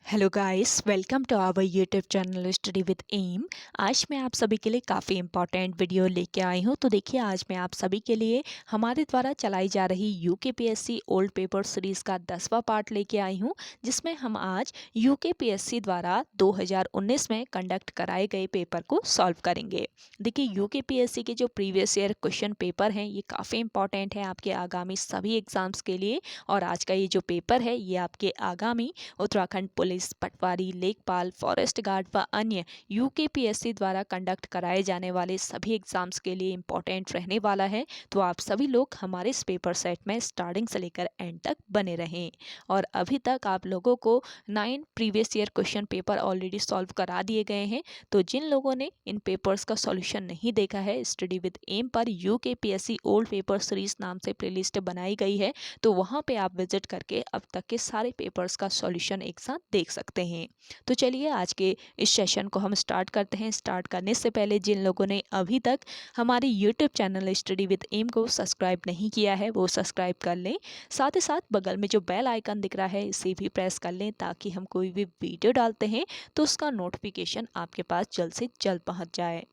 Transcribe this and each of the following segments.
Hello guys, welcome to our YouTube channel study with M. आज मैं आप सभी के लिए काफ़ी इंपॉर्टेंट वीडियो लेके आई हूँ। तो देखिए, आज मैं आप सभी के लिए हमारे द्वारा चलाई जा रही यूकेपीएससी ओल्ड पेपर सीरीज़ का 10वां पार्ट लेके आई हूँ, जिसमें हम आज यूकेपीएससी द्वारा 2019 में कंडक्ट कराए गए पेपर को सॉल्व करेंगे। देखिए, यूकेपीएससी के जो प्रीवियस ईयर क्वेश्चन पेपर हैं ये काफ़ी इंपॉर्टेंट है आपके आगामी सभी एग्ज़ाम्स के लिए। और आज का ये जो पेपर है ये आपके आगामी उत्तराखंड पुलिस, पटवारी, लेखपाल, फॉरेस्ट गार्ड व अन्य यूकेपीएससी द्वारा कंडक्ट कराए जाने वाले सभी एग्जाम्स के लिए इम्पोर्टेंट रहने वाला है। तो आप सभी लोग हमारे इस पेपर सेट में स्टार्टिंग से लेकर एंड तक बने रहें। और अभी तक आप लोगों को 9 previous year question paper already solve करा दिए गए हैं। तो जिन लोगों ने इन पेपर्स का सॉल्यूशन नहीं देखा है, स्टडी विद एम पर यूकेपीएससी ओल्ड पेपर सीरीज नाम से प्लेलिस्ट बनाई गई है, तो वहाँ पे आप विजिट करके अब तक के सारे पेपर्स का सॉल्यूशन एक साथ देख सकते हैं। तो चलिए आज के इस सेशन को हम स्टार्ट करते हैं। स्टार्ट करने से पहले जिन लोगों ने अभी तक हमारे YouTube channel study with M को सब्सक्राइब नहीं किया है वो सब्सक्राइब कर लें। साथ ही साथ बगल में जो बेल आइकन दिख रहा है इसे भी प्रेस कर लें, ताकि हम कोई भी वीडियो डालते हैं तो उसका नोटिफिकेशन आपके पास जल्द से जल्द पहुँच जाए।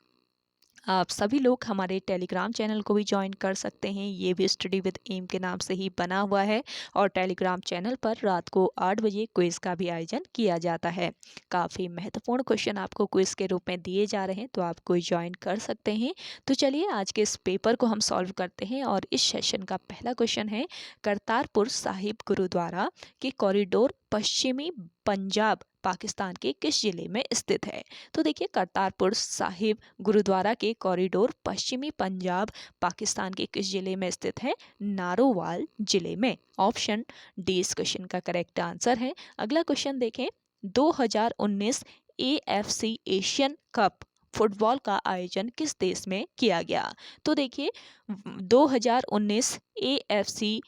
आप सभी लोग हमारे टेलीग्राम चैनल को भी ज्वाइन कर सकते हैं, ये भी स्टडी विद एम के नाम से ही बना हुआ है। और टेलीग्राम चैनल पर रात को 8 बजे क्विज़ का भी आयोजन किया जाता है। काफ़ी महत्वपूर्ण क्वेश्चन आपको क्विज़ के रूप में दिए जा रहे हैं, तो आप कोई ज्वाइन कर सकते हैं। तो चलिए आज के इस पेपर को हम सॉल्व करते हैं। और इस सेशन का पहला क्वेश्चन है, करतारपुर साहिब गुरुद्वारा के कॉरिडोर पश्चिमी पंजाब पाकिस्तान के किस जिले में स्थित है? तो देखिए, करतारपुर साहिब गुरुद्वारा के कॉरिडोर पश्चिमी पंजाब पाकिस्तान के किस जिले में स्थित है? नारोवाल जिले में। ऑप्शन डी इस क्वेश्चन का करेक्ट आंसर है। अगला क्वेश्चन देखें, 2019 एएफसी एशियन कप फुटबॉल का आयोजन किस देश में किया गया? तो देखिए, 2019 एएफसी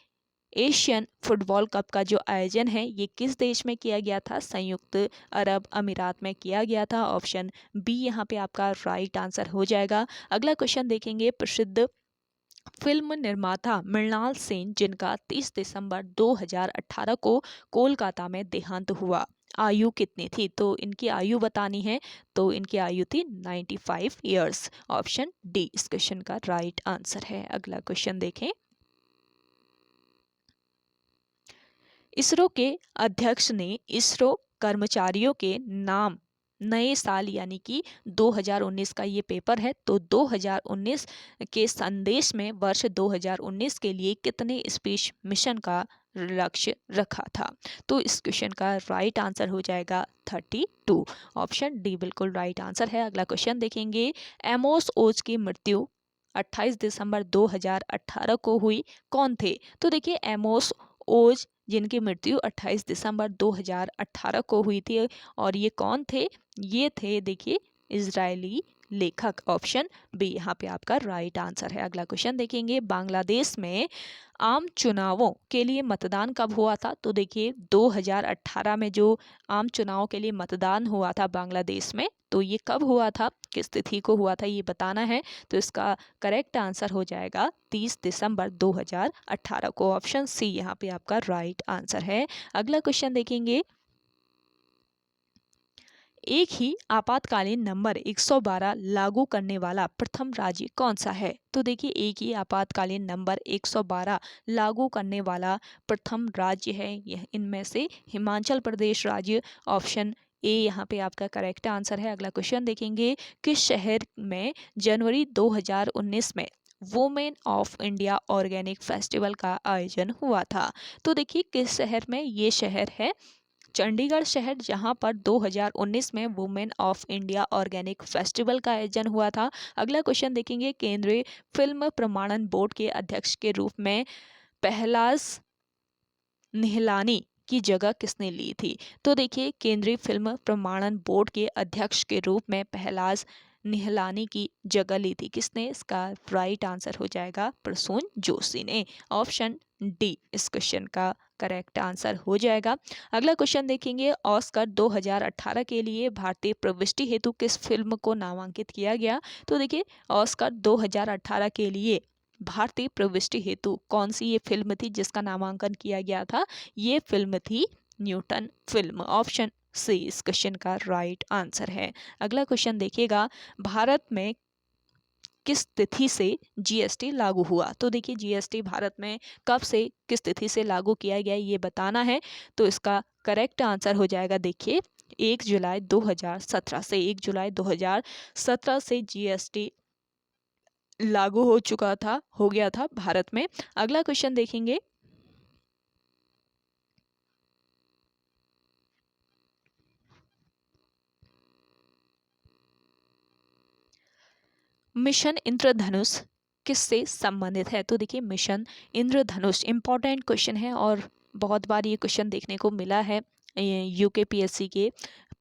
एशियन फुटबॉल कप का जो आयोजन है ये किस देश में किया गया था? संयुक्त अरब अमीरात में किया गया था। ऑप्शन बी यहाँ पे आपका राइट आंसर हो जाएगा। अगला क्वेश्चन देखेंगे, प्रसिद्ध फिल्म निर्माता मृणाल सेन जिनका 30 दिसंबर 2018 को कोलकाता में देहांत हुआ, आयु कितनी थी? तो इनकी आयु बतानी है, तो इनकी आयु थी 95 ईयर्स। ऑप्शन डी इस क्वेश्चन का राइट आंसर है। अगला क्वेश्चन देखें, इसरो के अध्यक्ष ने इसरो कर्मचारियों के नाम नए साल यानी कि 2019 का ये पेपर है, तो 2019 के संदेश में वर्ष 2019 के लिए कितने स्पेस मिशन का लक्ष्य रखा था? तो इस क्वेश्चन का राइट आंसर हो जाएगा 32। ऑप्शन डी बिल्कुल राइट आंसर है। अगला क्वेश्चन देखेंगे, एमोस ओज की मृत्यु 28 दिसंबर 2018 को हुई, कौन थे? तो देखिए, एमोस ओज जिनकी मृत्यु 28 दिसंबर 2018 को हुई थी, और ये कौन थे? ये थे देखिए इजरायली लेखक। ऑप्शन बी यहाँ पे आपका राइट आंसर है। अगला क्वेश्चन देखेंगे, बांग्लादेश में आम चुनावों के लिए मतदान कब हुआ था? तो देखिए, 2018 में जो आम चुनाव के लिए मतदान हुआ था बांग्लादेश में, तो ये कब हुआ था, किस तिथि को हुआ था, ये बताना है। तो इसका करेक्ट आंसर हो जाएगा 30 दिसंबर 2018 को। ऑप्शन सी यहाँ पे आपका राइट आंसर है। अगला क्वेश्चन देखेंगे, एक ही आपातकालीन नंबर 112 लागू करने वाला प्रथम राज्य कौन सा है? तो देखिए, एक ही आपातकालीन नंबर 112 लागू करने वाला प्रथम राज्य है यह इनमें से हिमाचल प्रदेश राज्य। ऑप्शन ए यहाँ पे आपका करेक्ट आंसर है। अगला क्वेश्चन देखेंगे, किस शहर में जनवरी 2019 में women of India organic festival का आयोजन हुआ था? तो देखिए, किस शहर में? ये शहर है चंडीगढ़ शहर, जहां पर 2019 में women of India organic festival का आयोजन हुआ था। अगला क्वेश्चन देखेंगे, केंद्रीय फिल्म प्रमाणन बोर्ड के अध्यक्ष के रूप में पहलाज निहलानी की जगह किसने ली थी? तो देखिए, केंद्रीय फिल्म प्रमाणन बोर्ड के अध्यक्ष के रूप में पहलाज निहलानी की जगह ली थी किसने? इसका राइट आंसर हो जाएगा प्रसून जोशी ने। ऑप्शन डी इस क्वेश्चन का करेक्ट आंसर हो जाएगा। अगला क्वेश्चन देखेंगे, ऑस्कर 2018 के लिए भारतीय प्रविष्टि हेतु किस फिल्म को नामांकित किया गया? तो देखिए, ऑस्कर 2018 के लिए भारतीय प्रविष्टि हेतु कौन सी ये फिल्म थी जिसका नामांकन किया गया था? ये फिल्म थी न्यूटन फिल्म। ऑप्शन सी इस क्वेश्चन का राइट आंसर है। अगला क्वेश्चन देखिएगा, भारत में किस तिथि से जीएसटी लागू हुआ? तो देखिए जीएसटी भारत में कब से किस तिथि से लागू किया गया ये बताना है। तो इसका करेक्ट आंसर हो जाएगा देखिए 1 जुलाई 2017 से। 1 जुलाई 2017 से जीएसटी लागू हो गया था भारत में। अगला क्वेश्चन देखेंगे, मिशन इंद्रधनुष किससे संबंधित है? तो देखिए मिशन इंद्रधनुष इंपॉर्टेंट क्वेश्चन है और बहुत बार ये क्वेश्चन देखने को मिला है यूकेपीएससी के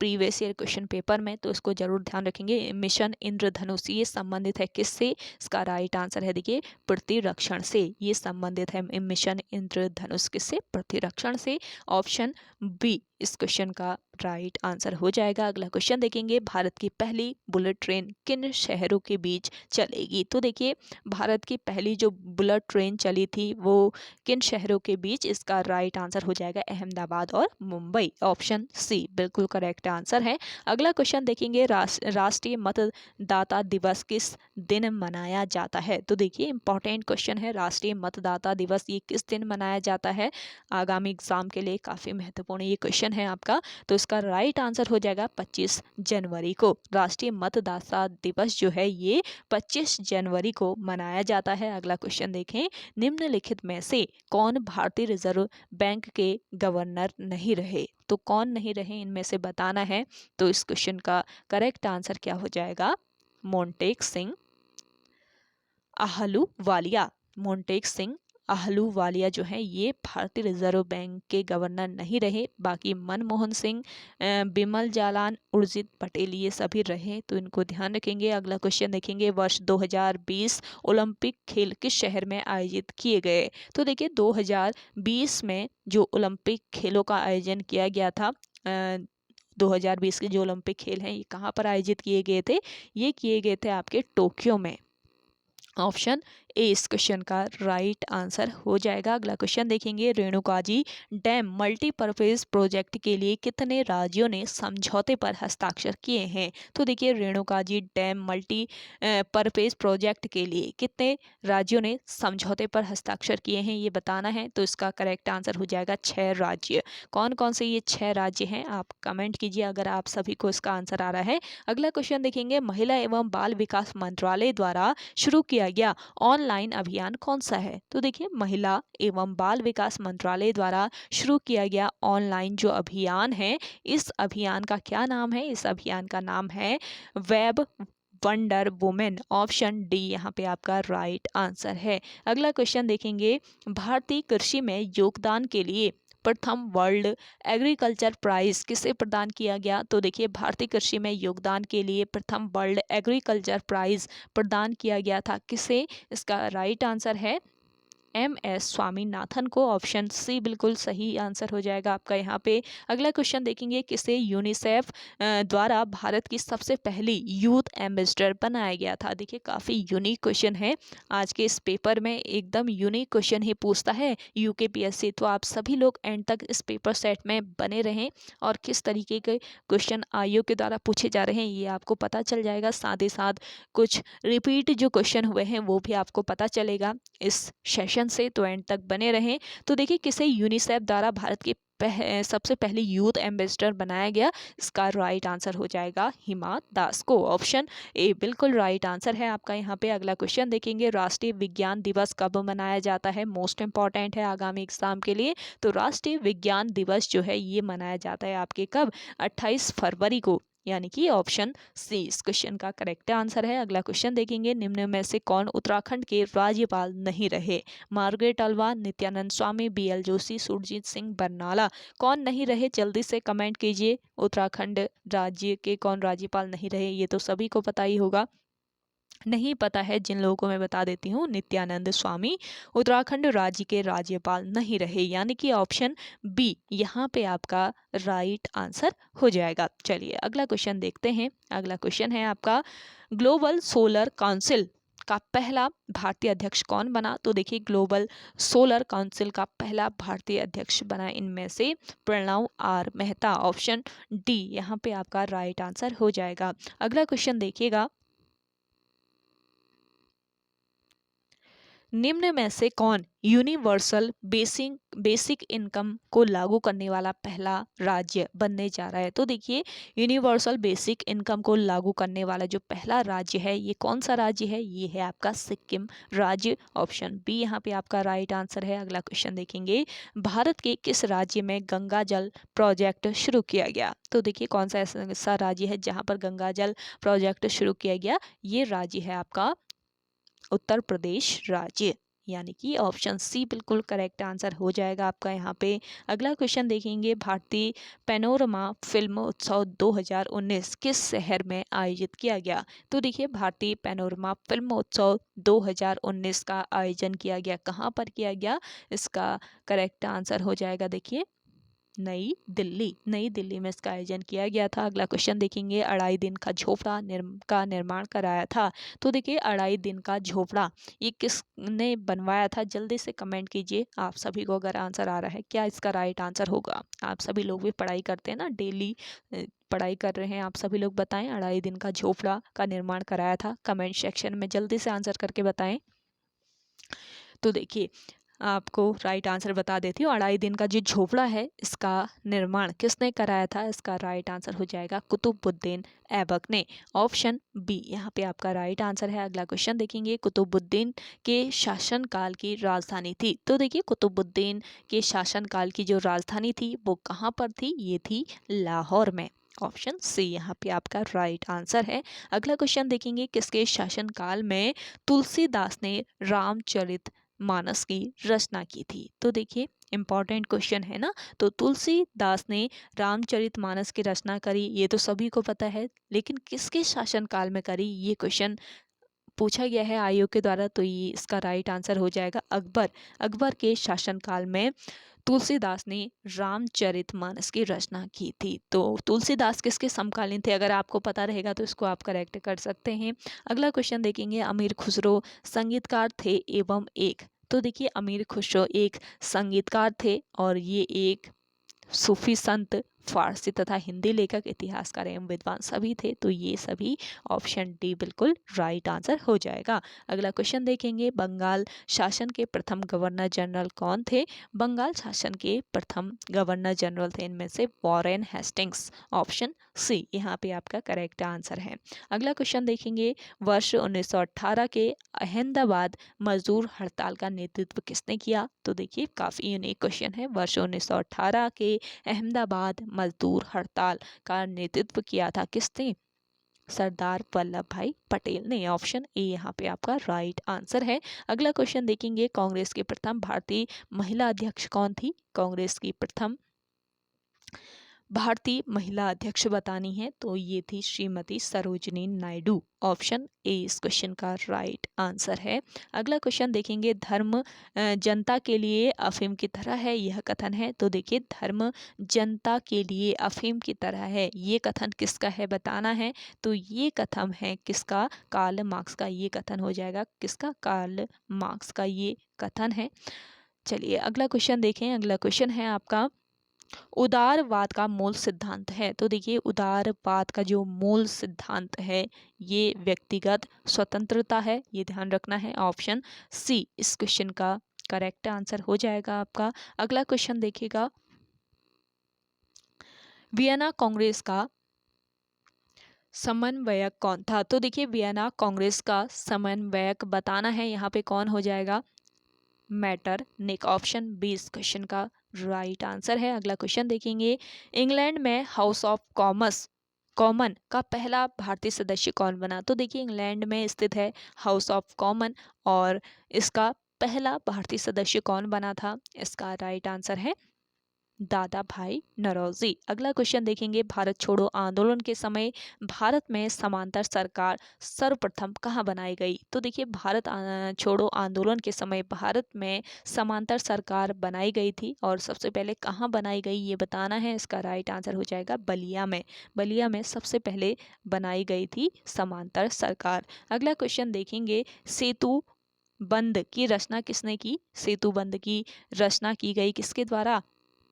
प्रीवियस ईयर क्वेश्चन पेपर में, तो इसको जरूर ध्यान रखेंगे। मिशन इंद्रधनुष ये संबंधित है किससे? इसका राइट आंसर है देखिए प्रतिरक्षण से। ये संबंधित है मिशन इंद्रधनुष किससे? प्रतिरक्षण से। ऑप्शन बी इस क्वेश्चन का राइट आंसर हो जाएगा। अगला क्वेश्चन देखेंगे, भारत की पहली बुलेट ट्रेन किन शहरों के बीच चलेगी? तो देखिए भारत की पहली जो बुलेट ट्रेन चली थी वो किन शहरों के बीच? इसका राइट आंसर हो जाएगा अहमदाबाद और मुंबई। ऑप्शन सी बिल्कुल करेक्ट आंसर है। अगला क्वेश्चन देखेंगे, राष्ट्रीय मतदाता दिवस किस दिन मनाया जाता है? तो देखिए इंपॉर्टेंट क्वेश्चन है, राष्ट्रीय मतदाता दिवस ये किस दिन मनाया जाता है? आगामी एग्जाम के लिए काफी महत्वपूर्ण ये क्वेश्चन है आपका। तो इसका राइट आंसर हो जाएगा 25 जनवरी को। राष्ट्रीय मतदाता दिवस जो है ये 25 जनवरी को मनाया जाता है। अगला क्वेश्चन देखें, निम्नलिखित में से कौन भारतीय रिजर्व बैंक के गवर्नर नहीं रहे? तो कौन नहीं रहे इनमें से बताना है। तो इस क्वेश्चन का करेक्ट आंसर क्या हो जाएगा? मोंटेक सिंह आहलूवालिया। मोंटेक सिंह आहलूवालिया जो है ये भारतीय रिजर्व बैंक के गवर्नर नहीं रहे। बाकी मनमोहन सिंह, बिमल जालान, उर्जित पटेल ये सभी रहे, तो इनको ध्यान रखेंगे। अगला क्वेश्चन देखेंगे, वर्ष 2020 ओलंपिक खेल किस शहर में आयोजित किए गए? तो देखिए 2020 में जो ओलंपिक खेलों का आयोजन किया गया था, 2020 के जो ओलंपिक खेल हैं ये कहाँ पर आयोजित किए गए थे? ये किए गए थे आपके टोक्यो में। ऑप्शन ए इस क्वेश्चन का राइट आंसर हो जाएगा। अगला क्वेश्चन देखेंगे, रेणुकाजी डैम मल्टीपर्पज प्रोजेक्ट के लिए कितने राज्यों ने समझौते पर हस्ताक्षर किए हैं? तो देखिए Renukaji dam multi purpose project के लिए कितने राज्यों ने समझौते पर हस्ताक्षर किए हैं ये बताना है। तो इसका करेक्ट आंसर हो जाएगा 6 राज्य। कौन कौन से ये 6 राज्य हैं आप कमेंट कीजिए अगर आप सभी को इसका आंसर आ रहा है। अगला क्वेश्चन देखेंगे, महिला एवं बाल विकास मंत्रालय द्वारा शुरू किया गया ऑनलाइन अभियान कौन सा है? तो देखिए महिला एवं बाल विकास मंत्रालय द्वारा शुरू किया गया ऑनलाइन जो अभियान है, इस अभियान का क्या नाम है? इस अभियान का नाम है web wonder women. Option D यहाँ पे आपका राइट आंसर है। अगला क्वेश्चन देखेंगे, भारतीय कृषि में योगदान के लिए प्रथम वर्ल्ड एग्रीकल्चर प्राइज किसे प्रदान किया गया? तो देखिए भारतीय कृषि में योगदान के लिए प्रथम वर्ल्ड एग्रीकल्चर प्राइज प्रदान किया गया था किसे? इसका राइट आंसर है MS स्वामीनाथन को। ऑप्शन सी बिल्कुल सही आंसर हो जाएगा आपका यहाँ पे। अगला क्वेश्चन देखेंगे, किसे यूनिसेफ द्वारा भारत की सबसे पहली यूथ एम्बेसडर बनाया गया था? देखिए काफ़ी यूनिक क्वेश्चन है, आज के इस पेपर में एकदम यूनिक क्वेश्चन ही पूछता है यूकेपीएससी। तो आप सभी लोग एंड तक इस पेपर सेट में बने रहें और किस तरीके के क्वेश्चन आयोग के द्वारा पूछे जा रहे हैं ये आपको पता चल जाएगा। साथ ही साथ कुछ रिपीट जो क्वेश्चन हुए हैं वो भी आपको पता चलेगा इस सेशन से, तो एंड तक बने रहें। तो देखिए किसे यूनिसेफ द्वारा भारत की सबसे पहली यूथ एम्बेसडर बनाया गया? इसका राइट आंसर हो जाएगा हिमा दास को। ऑप्शन ए बिल्कुल राइट आंसर है आपका यहाँ पे। अगला क्वेश्चन देखेंगे, राष्ट्रीय विज्ञान दिवस कब मनाया जाता है? मोस्ट इंपॉर्टेंट है आगामी एग्जाम के लिए। तो राष्ट्रीय विज्ञान दिवस जो है ये मनाया जाता है आपके कब? 28 फरवरी को, यानी कि ऑप्शन सी इस क्वेश्चन का करेक्ट आंसर है। अगला क्वेश्चन देखेंगे, निम्न में से कौन उत्तराखंड के राज्यपाल नहीं रहे? Margaret Alva, Nityanand Swami, BL Joshi, Surjit Singh Barnala. कौन नहीं रहे? जल्दी से कमेंट कीजिए। उत्तराखंड राज्य के कौन राज्यपाल नहीं रहे? ये तो सभी को पता ही होगा। नहीं पता है जिन लोगों को मैं बता देती हूँ, नित्यानंद स्वामी उत्तराखंड राज्य के राज्यपाल नहीं रहे, यानी कि ऑप्शन बी यहाँ पे आपका राइट आंसर हो जाएगा। चलिए अगला क्वेश्चन देखते हैं। अगला क्वेश्चन है आपका, ग्लोबल सोलर काउंसिल का पहला भारतीय अध्यक्ष कौन बना? तो देखिए ग्लोबल सोलर काउंसिल का पहला भारतीय अध्यक्ष बना इनमें से Pranav R Mehta. Option D यहाँ पे आपका राइट आंसर हो जाएगा। अगला क्वेश्चन देखिएगा, निम्न में से कौन यूनिवर्सल बेसिक इनकम को लागू करने वाला पहला राज्य बनने जा रहा है? तो देखिए यूनिवर्सल बेसिक इनकम को लागू करने वाला जो पहला राज्य है ये कौन सा राज्य है? ये है आपका सिक्किम राज्य। ऑप्शन बी यहाँ पे आपका राइट आंसर है। अगला क्वेश्चन देखेंगे, भारत के किस राज्य में गंगा जल प्रोजेक्ट शुरू किया गया? तो देखिए कौन सा ऐसा राज्य है जहाँ पर गंगा जल प्रोजेक्ट शुरू किया गया? ये राज्य है आपका उत्तर प्रदेश राज्य, यानी कि ऑप्शन सी बिल्कुल करेक्ट आंसर हो जाएगा आपका यहाँ पे। अगला क्वेश्चन देखेंगे, भारतीय पैनोरमा फिल्म उत्सव 2019 किस शहर में आयोजित किया गया? तो देखिए भारतीय पैनोरमा फिल्म उत्सव 2019 का आयोजन किया गया, कहाँ पर किया गया? इसका करेक्ट आंसर हो जाएगा देखिए नई दिल्ली में इसका आयोजन किया गया था। अगला क्वेश्चन देखेंगे, अढ़ाई दिन का झोपड़ा का निर्माण कराया था? तो देखिए अढ़ाई दिन का झोपड़ा ये किसने बनवाया था? जल्दी से कमेंट कीजिए आप सभी को अगर आंसर आ रहा है, क्या इसका राइट आंसर होगा? आप सभी लोग भी पढ़ाई करते हैं ना, डेली पढ़ाई कर रहे हैं आप सभी लोग, बताएं अढ़ाई दिन का झोपड़ा का निर्माण कराया था? कमेंट सेक्शन में जल्दी से आंसर करके बताएं। तो देखिए आपको राइट आंसर बता देती हूँ, अढ़ाई दिन का जो झोपड़ा है इसका निर्माण किसने कराया था? इसका राइट आंसर हो जाएगा कुतुबुद्दीन ऐबक ने। ऑप्शन बी यहाँ पे आपका राइट आंसर है। अगला क्वेश्चन देखेंगे, कुतुबुद्दीन के शासनकाल की राजधानी थी? तो देखिए कुतुबुद्दीन के शासनकाल की जो राजधानी थी वो कहाँ पर थी? ये थी लाहौर में। ऑप्शन सी यहाँ पे आपका राइट आंसर है। अगला क्वेश्चन देखेंगे, किसके शासनकाल में तुलसीदास ने रामचरित मानस की रचना की थी? तो देखिए इंपॉर्टेंट क्वेश्चन है ना, तो तुलसीदास ने रामचरित मानस की रचना करी ये तो सभी को पता है, लेकिन किसके शासनकाल में करी ये क्वेश्चन पूछा गया है आयोग के द्वारा। तो ये इसका राइट आंसर हो जाएगा अकबर के शासनकाल में तुलसीदास ने रामचरितमानस की रचना की थी। तो तुलसीदास किसके समकालीन थे? अगर आपको पता रहेगा तो इसको आप करेक्ट कर सकते हैं। अगला क्वेश्चन देखेंगे, अमीर खुसरो संगीतकार थे एवं एक? तो देखिए अमीर खुसरो एक संगीतकार थे और ये एक सूफी संत, फारसी तथा हिंदी लेखक, इतिहासकार एवं विद्वान सभी थे। तो ये सभी ऑप्शन डी बिल्कुल राइट आंसर हो जाएगा। अगला क्वेश्चन देखेंगे, बंगाल शासन के प्रथम गवर्नर जनरल कौन थे? बंगाल शासन के प्रथम गवर्नर जनरल थे इनमें से वॉरेन हेस्टिंग्स। ऑप्शन सी यहाँ पे आपका करेक्ट आंसर है। अगला क्वेश्चन देखेंगे, वर्ष 1918 के अहमदाबाद मजदूर हड़ताल का नेतृत्व किसने किया? तो देखिए काफ़ी यूनिक क्वेश्चन है। वर्ष 1918 के अहमदाबाद मजदूर हड़ताल का नेतृत्व किया था किसने? सरदार वल्लभ भाई पटेल ने। ऑप्शन ए यहाँ पे आपका राइट आंसर है। अगला क्वेश्चन देखेंगे, कांग्रेस की प्रथम भारतीय महिला अध्यक्ष कौन थी? कांग्रेस की प्रथम भारतीय महिला अध्यक्ष बतानी है तो ये थी श्रीमती सरोजिनी नायडू। ऑप्शन ए इस क्वेश्चन का राइट आंसर है। अगला क्वेश्चन देखेंगे, धर्म जनता के लिए अफीम की तरह है यह कथन है? तो देखिए धर्म जनता के लिए अफीम की तरह है ये कथन किसका है बताना है। तो ये कथन है किसका? कार्ल मार्क्स का ये कथन हो जाएगा। किसका? कार्ल मार्क्स का ये कथन है। चलिए अगला क्वेश्चन देखें। अगला क्वेश्चन है आपका, उदारवाद का मूल सिद्धांत है? तो देखिए उदारवाद का जो मूल सिद्धांत है ये व्यक्तिगत स्वतंत्रता है, ये ध्यान रखना है। ऑप्शन सी इस क्वेश्चन का करेक्ट आंसर हो जाएगा आपका। अगला क्वेश्चन देखिएगा, वियना कांग्रेस का समन्वयक कौन था? तो देखिए वियना कांग्रेस का समन्वयक बताना है, यहाँ पे कौन हो जाएगा? मैटरनिक। ऑप्शन बी इस क्वेश्चन का राइट आंसर है। अगला क्वेश्चन देखेंगे, इंग्लैंड में हाउस ऑफ कॉमन का पहला भारतीय सदस्य कौन बना? तो देखिए इंग्लैंड में स्थित है हाउस ऑफ कॉमन और इसका पहला भारतीय सदस्य कौन बना था? इसका राइट आंसर है दादा भाई नौरोजी। अगला क्वेश्चन देखेंगे, भारत छोड़ो आंदोलन के समय भारत में समांतर सरकार सर्वप्रथम कहाँ बनाई गई? तो देखिए, भारत छोड़ो आंदोलन के समय भारत में समांतर सरकार बनाई गई थी, और सबसे पहले कहाँ बनाई गई ये बताना है। इसका राइट आंसर हो जाएगा बलिया में। बलिया में सबसे पहले बनाई गई थी समांतर सरकार। अगला क्वेश्चन देखेंगे, सेतु बंद की रचना किसने की? सेतु बंद की रचना की गई किसके द्वारा?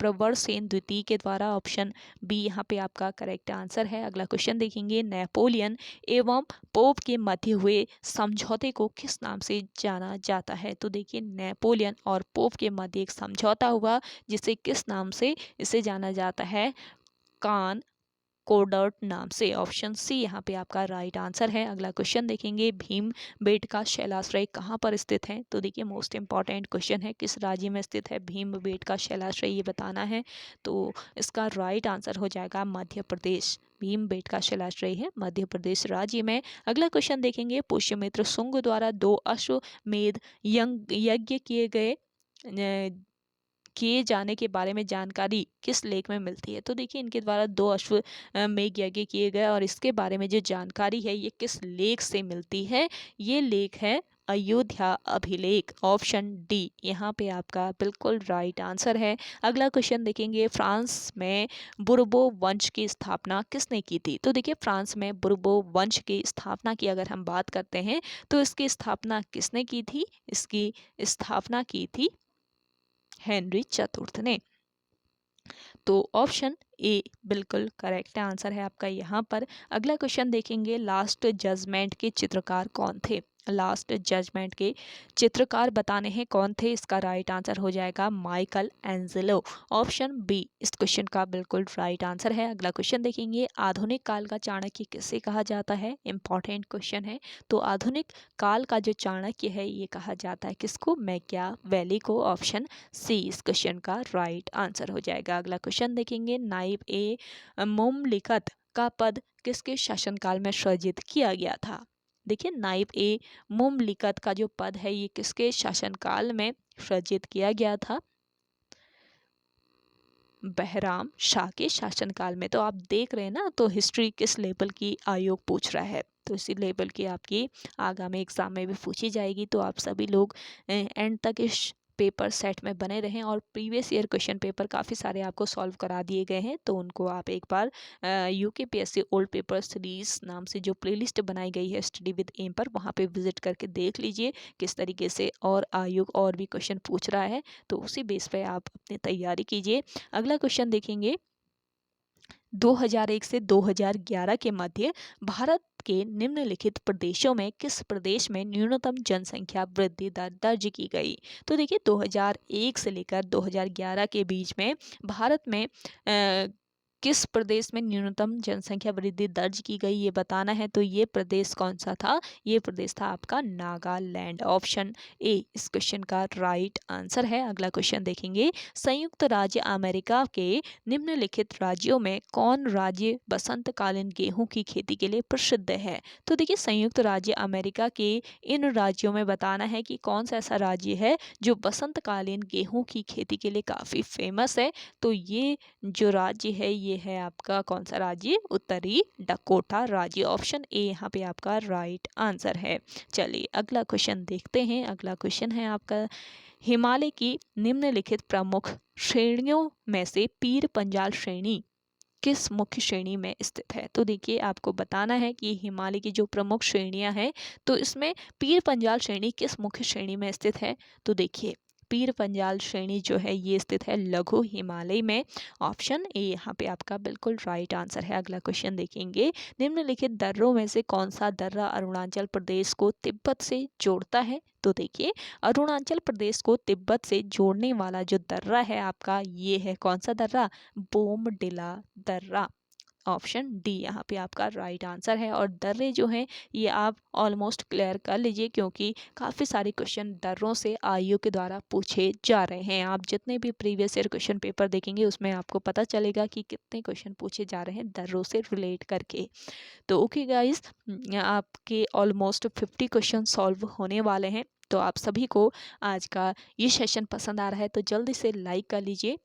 प्रवरसेन द्वितीय के द्वारा। ऑप्शन बी यहाँ पे आपका करेक्ट आंसर है। अगला क्वेश्चन देखेंगे, नेपोलियन एवं पोप के मध्य हुए समझौते को किस नाम से जाना जाता है? तो देखिए, नेपोलियन और पोप के मध्य एक समझौता हुआ, जिसे किस नाम से इसे जाना जाता है? कान कोडर्ट नाम से। ऑप्शन सी यहाँ पे आपका राइट आंसर है। अगला क्वेश्चन देखेंगे, भीम बेटका शैलाश्रय कहाँ पर स्थित है? तो देखिए, मोस्ट इंपॉर्टेंट क्वेश्चन है, किस राज्य में स्थित है भीम बेटका शैलाश्रय, ये बताना है। तो इसका राइट आंसर हो जाएगा मध्य प्रदेश। भीम बेटका शैलाश्रय है मध्य प्रदेश राज्य में। अगला क्वेश्चन देखेंगे, पुष्यमित्र शुंग द्वारा 2 अश्वमेध यज्ञ किए जाने के बारे में जानकारी किस लेख में मिलती है? तो देखिए, इनके द्वारा 2 अश्वमेध यज्ञ किए गए, और इसके बारे में जो जानकारी है ये किस लेख से मिलती है? ये लेख है अयोध्या अभिलेख। ऑप्शन डी यहाँ पे आपका बिल्कुल राइट आंसर है। अगला क्वेश्चन देखेंगे, फ्रांस में बुर्बो वंश की स्थापना किसने की थी? तो देखिए, फ्रांस में बुर्बो वंश की स्थापना की अगर हम बात करते हैं तो इसकी स्थापना किसने की थी? इसकी स्थापना की थी हेनरी चतुर्थ ने। तो ऑप्शन ए बिल्कुल करेक्ट आंसर है आपका यहाँ पर। अगला क्वेश्चन देखेंगे, लास्ट जजमेंट के चित्रकार कौन थे? लास्ट जजमेंट के चित्रकार बताने हैं कौन थे? इसका राइट आंसर हो जाएगा माइकल एंजेलो। ऑप्शन बी इस क्वेश्चन का बिल्कुल राइट आंसर है। अगला क्वेश्चन देखेंगे, आधुनिक काल का चाणक्य किसे कहा जाता है? इंपॉर्टेंट क्वेश्चन है। तो आधुनिक काल का जो चाणक्य है ये कहा जाता है किसको? मैकियावेली को। ऑप्शन सी इस क्वेश्चन का राइट आंसर हो जाएगा। अगला क्वेश्चन देखेंगे, नाइब ए मुमलिकत का पद किसके शासनकाल में सृजित किया गया था? देखिए, नाइब ए मुमलिकत का जो पद है ये किसके शासनकाल में सृजित किया गया था? बहराम शाह के शासनकाल में। तो आप देख रहे हैं ना, तो हिस्ट्री किस लेवल की आयोग पूछ रहा है, तो इसी लेवल की आपकी आगामी एग्जाम में भी पूछी जाएगी। तो आप सभी लोग एंड तक इस पेपर सेट में बने रहें, और प्रीवियस ईयर क्वेश्चन पेपर काफ़ी सारे आपको सॉल्व करा दिए गए हैं, तो उनको आप एक बार यूकेपीएससी ओल्ड पेपर सीरीज नाम से जो प्लेलिस्ट बनाई गई है स्टडी विद एम पर, वहाँ पे विजिट करके देख लीजिए किस तरीके से और आयोग और भी क्वेश्चन पूछ रहा है, तो उसी बेस पे आप अपनी तैयारी कीजिए। अगला क्वेश्चन देखेंगे, 2001 से 2011 के मध्य भारत के निम्नलिखित प्रदेशों में किस प्रदेश में न्यूनतम जनसंख्या वृद्धि दर दर्ज की गई? तो देखिए, 2001 से लेकर 2011 के बीच में भारत में किस प्रदेश में न्यूनतम जनसंख्या वृद्धि दर्ज की गई ये बताना है। तो ये प्रदेश कौन सा था? ये प्रदेश था आपका नागालैंड। ऑप्शन ए इस क्वेश्चन का राइट आंसर है। अगला क्वेश्चन देखेंगे, संयुक्त राज्य अमेरिका के निम्नलिखित राज्यों में कौन राज्य बसंतकालीन गेहूं की खेती के लिए प्रसिद्ध है? तो देखिए, संयुक्त राज्य अमेरिका के इन राज्यों में बताना है कि कौन सा ऐसा राज्य है जो बसंतकालीन गेहूं की खेती के लिए काफ़ी फेमस है। तो ये जो राज्य है ये है आपका कौन सा राज्य? उत्तरी डकोटा राज्य। ऑप्शन ए यहाँ पे आपका राइट आंसर है। चलिए अगला क्वेश्चन देखते हैं। अगला क्वेश्चन है आपका, हिमालय की निम्नलिखित प्रमुख श्रेणियों में से पीर पंजाल श्रेणी किस मुख्य श्रेणी में स्थित है? तो देखिए, आपको बताना है कि हिमालय की जो प्रमुख श्रेणियां हैं तो इसमें पीर पंजाल श्रेणी किस मुख्य श्रेणी में स्थित है? तो देखिए, पीर पंजाल श्रेणी जो है ये स्थित है लघु हिमालय में। ऑप्शन ए यहाँ पे आपका बिल्कुल राइट आंसर है। अगला क्वेश्चन देखेंगे, निम्नलिखित दर्रों में से कौन सा दर्रा अरुणाचल प्रदेश को तिब्बत से जोड़ता है? तो देखिए, अरुणाचल प्रदेश को तिब्बत से जोड़ने वाला जो दर्रा है आपका ये है कौन सा दर्रा? बोमडिला दर्रा। ऑप्शन डी यहाँ पे आपका राइट आंसर है। और दर्रे जो हैं ये आप ऑलमोस्ट क्लियर कर लीजिए, क्योंकि काफ़ी सारे क्वेश्चन दर्रों से आयोग के द्वारा पूछे जा रहे हैं। आप जितने भी प्रीवियस ईयर क्वेश्चन पेपर देखेंगे उसमें आपको पता चलेगा कि कितने क्वेश्चन पूछे जा रहे हैं दर्रों से रिलेट करके। तो ओके गाइस, आपके ऑलमोस्ट 50 क्वेश्चन सॉल्व होने वाले हैं। तो आप सभी को आज का ये सेशन पसंद आ रहा है तो जल्दी से लाइक कर लीजिए,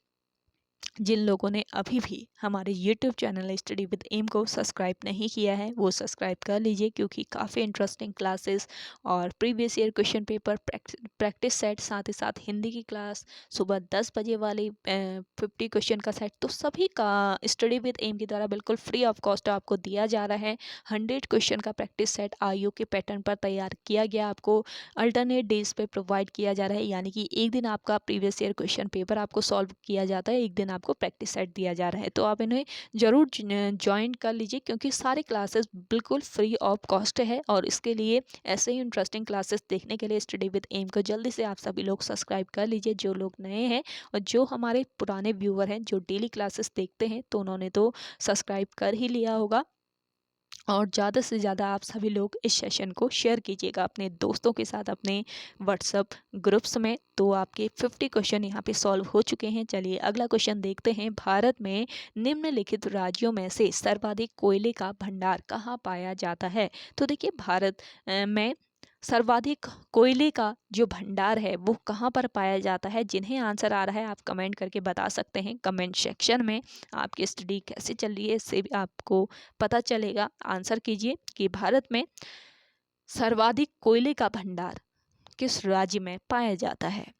जिन लोगों ने अभी भी हमारे YouTube channel study with M को सब्सक्राइब नहीं किया है वो सब्सक्राइब कर लीजिए, क्योंकि काफ़ी इंटरेस्टिंग क्लासेस और previous year question paper practice set, साथ ही साथ हिंदी की क्लास सुबह 10 बजे वाली 50 क्वेश्चन का सेट, तो सभी का स्टडी विद एम के द्वारा बिल्कुल फ्री ऑफ कॉस्ट आपको दिया जा रहा है। 100 क्वेश्चन का प्रैक्टिस सेट आयु के पैटर्न पर तैयार किया गया, आपको अल्टरनेट डेज पे प्रोवाइड किया जा रहा है, यानी कि एक दिन आपका प्रीवियस ईयर क्वेश्चन पेपर आपको सॉल्व किया जाता है, एक दिन आपको प्रैक्टिस सेट दिया जा रहा है। तो आप इन्हें ज़रूर ज्वाइन कर लीजिए, क्योंकि सारे क्लासेस बिल्कुल फ्री ऑफ कॉस्ट है। और इसके लिए ऐसे ही इंटरेस्टिंग क्लासेस देखने के लिए स्टडी विद एम को जल्दी से आप सभी लोग सब्सक्राइब कर लीजिए, जो लोग नए हैं। और जो हमारे पुराने व्यूअर हैं जो डेली क्लासेस देखते हैं, तो उन्होंने तो सब्सक्राइब कर ही लिया होगा। और ज़्यादा से ज़्यादा आप सभी लोग इस सेशन को शेयर कीजिएगा अपने दोस्तों के साथ, अपने व्हाट्सएप ग्रुप्स में। तो आपके 50 क्वेश्चन यहाँ पे सॉल्व हो चुके हैं। चलिए अगला क्वेश्चन देखते हैं। भारत में निम्नलिखित राज्यों में से सर्वाधिक कोयले का भंडार कहाँ पाया जाता है? तो देखिए भारत में सर्वाधिक कोयले का जो भंडार है वो कहाँ पर पाया जाता है? जिन्हें आंसर आ रहा है आप कमेंट करके बता सकते हैं कमेंट सेक्शन में। आपकी स्टडी कैसे चल रही है इससे भी आपको पता चलेगा। आंसर कीजिए कि भारत में सर्वाधिक कोयले का भंडार किस राज्य में पाया जाता है?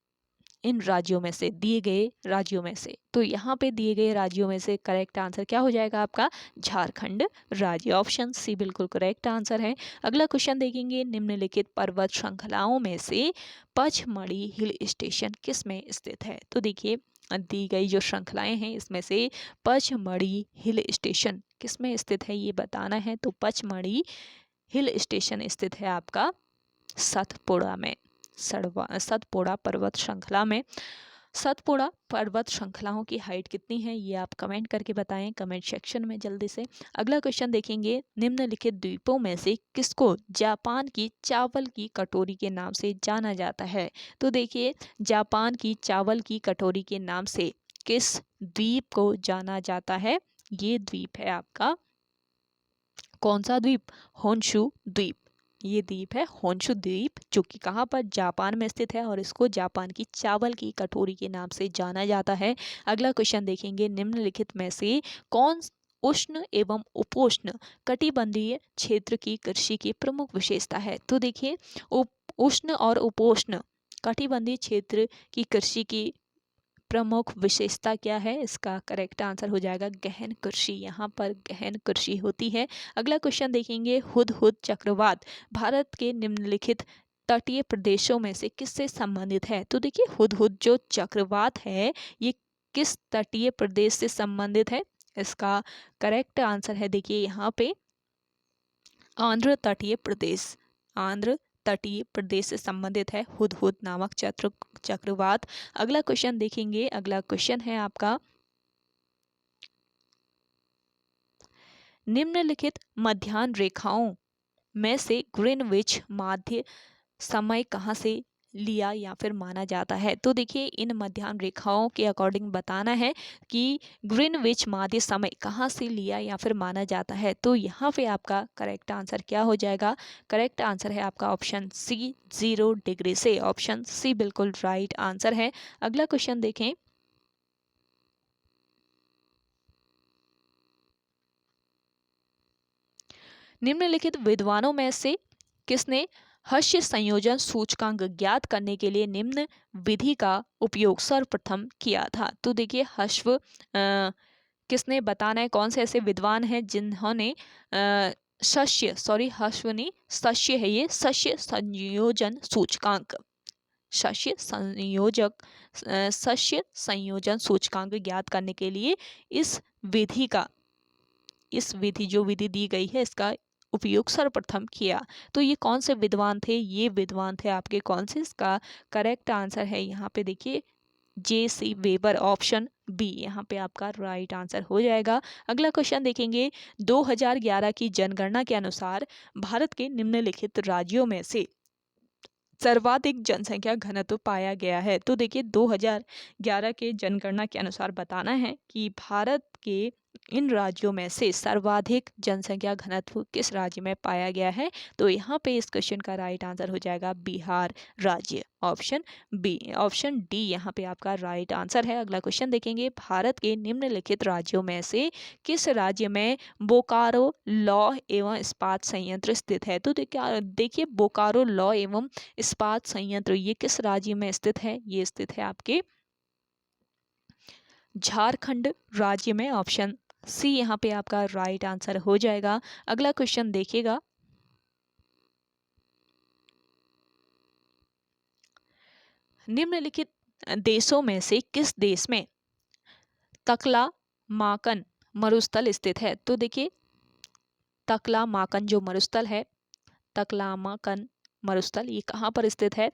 इन राज्यों में से, दिए गए राज्यों में से। तो यहाँ पे दिए गए राज्यों में से करेक्ट आंसर क्या हो जाएगा आपका? झारखंड राज्य। ऑप्शन सी बिल्कुल करेक्ट आंसर है। अगला क्वेश्चन देखेंगे। निम्नलिखित पर्वत श्रृंखलाओं में से पचमढ़ी हिल स्टेशन किस में स्थित है? तो देखिए दी गई जो श्रृंखलाएं हैं इसमें से पचमढ़ी हिल स्टेशन किस में स्थित है ये बताना है। तो पचमढ़ी हिल स्टेशन स्थित है आपका सतपुड़ा में, सतपुड़ा पर्वत श्रृंखला में। सतपुड़ा पर्वत श्रृंखलाओं की हाइट कितनी है ये आप कमेंट करके बताएं कमेंट सेक्शन में जल्दी से। अगला क्वेश्चन देखेंगे। निम्नलिखित द्वीपों में से किसको जापान की चावल की कटोरी के नाम से जाना जाता है? तो देखिए जापान की चावल की कटोरी के नाम से किस द्वीप को जाना जाता है? ये द्वीप है आपका, कौन सा द्वीप? होन्शु द्वीप। ये द्वीप है होन्शु द्वीप, जो कि कहाँ पर? जापान में स्थित है, और इसको जापान की चावल की कटोरी के नाम से जाना जाता है। अगला क्वेश्चन देखेंगे। निम्नलिखित में से कौन उष्ण एवं उपोष्ण कटिबंधीय क्षेत्र की कृषि की प्रमुख विशेषता है? तो देखिए उष्ण और उपोष्ण कटिबंधीय क्षेत्र की कृषि की प्रमुख विशेषता क्या है? इसका करेक्ट आंसर हो जाएगा गहन कृषि। यहाँ पर गहन कृषि होती है। अगला क्वेश्चन देखेंगे। हुदहुद चक्रवात भारत के निम्नलिखित तटीय प्रदेशों में से किससे संबंधित है? तो देखिए हुदहुद जो चक्रवात है ये किस तटीय प्रदेश से संबंधित है? इसका करेक्ट आंसर है देखिए यहाँ पे आंध्र तटीय प्रदेश। आंध्र तटीय प्रदेश से संबंधित है हुदहुद नामक चक्रवात। अगला क्वेश्चन देखेंगे। अगला क्वेश्चन है आपका। निम्नलिखित मध्याह्न रेखाओं में से ग्रीनविच माध्य समय कहाँ से लिया या फिर माना जाता है? तो देखिए इन मध्याह्न रेखाओं के अकॉर्डिंग बताना है कि ग्रीनविच माध्य समय कहाँ से लिया या फिर माना जाता है। तो यहाँ पे आपका करेक्ट आंसर क्या हो जाएगा? करेक्ट आंसर है आपका ऑप्शन सी 0 डिग्री से। ऑप्शन सी बिल्कुल राइट आंसर है। अगला क्वेश्चन देखें। निम्नलिखित विद्वानों में से किसने हर्ष संयोजन सूचकांक ज्ञात करने के लिए निम्न विधि का उपयोग सर्वप्रथम किया था? तो देखिए किसने बताना है कौन से ऐसे विद्वान हैं जिन्होंने शस्य है ये शस्य संयोजन सूचकांक, शस्य संयोजन सूचकांक ज्ञात करने के लिए इस विधि जो विधि दी गई है इसका उपयोग सर्वप्रथम किया। तो ये कौन से विद्वान थे? ये विद्वान थे आपके कौन से? इसका करेक्ट आंसर है यहाँ पे देखिए J.C. वेबर। ऑप्शन बी यहाँ पे आपका राइट आंसर हो जाएगा। अगला क्वेश्चन देखेंगे। 2011 की जनगणना के अनुसार भारत के निम्नलिखित राज्यों में से सर्वाधिक जनसंख्या घनत्व पाया गया है? तो देखिए 2011 के जनगणना के अनुसार बताना है कि भारत के इन राज्यों में से सर्वाधिक जनसंख्या घनत्व किस राज्य में पाया गया है? तो यहाँ पे इस क्वेश्चन का राइट आंसर हो जाएगा बिहार राज्य, ऑप्शन बी, ऑप्शन डी यहाँ पे आपका राइट आंसर है। अगला क्वेश्चन देखेंगे, भारत के निम्नलिखित राज्यों में से किस राज्य में बोकारो लौह एवं इस्पात संयंत्र स्थित है? तो देखिए बोकारो लौह एवं इस्पात संयंत्र ये किस राज्य में स्थित है? ये स्थित है आपके झारखंड राज्य में, ऑप्शन सी यहाँ पे आपका राइट आंसर हो जाएगा। अगला क्वेश्चन देखिएगा, निम्नलिखित देशों में से किस देश में तकला-माकन मरुस्थल स्थित है? तो देखिए तकला-माकन जो मरुस्थल है, तकला-माकन मरुस्थल ये कहाँ पर स्थित है,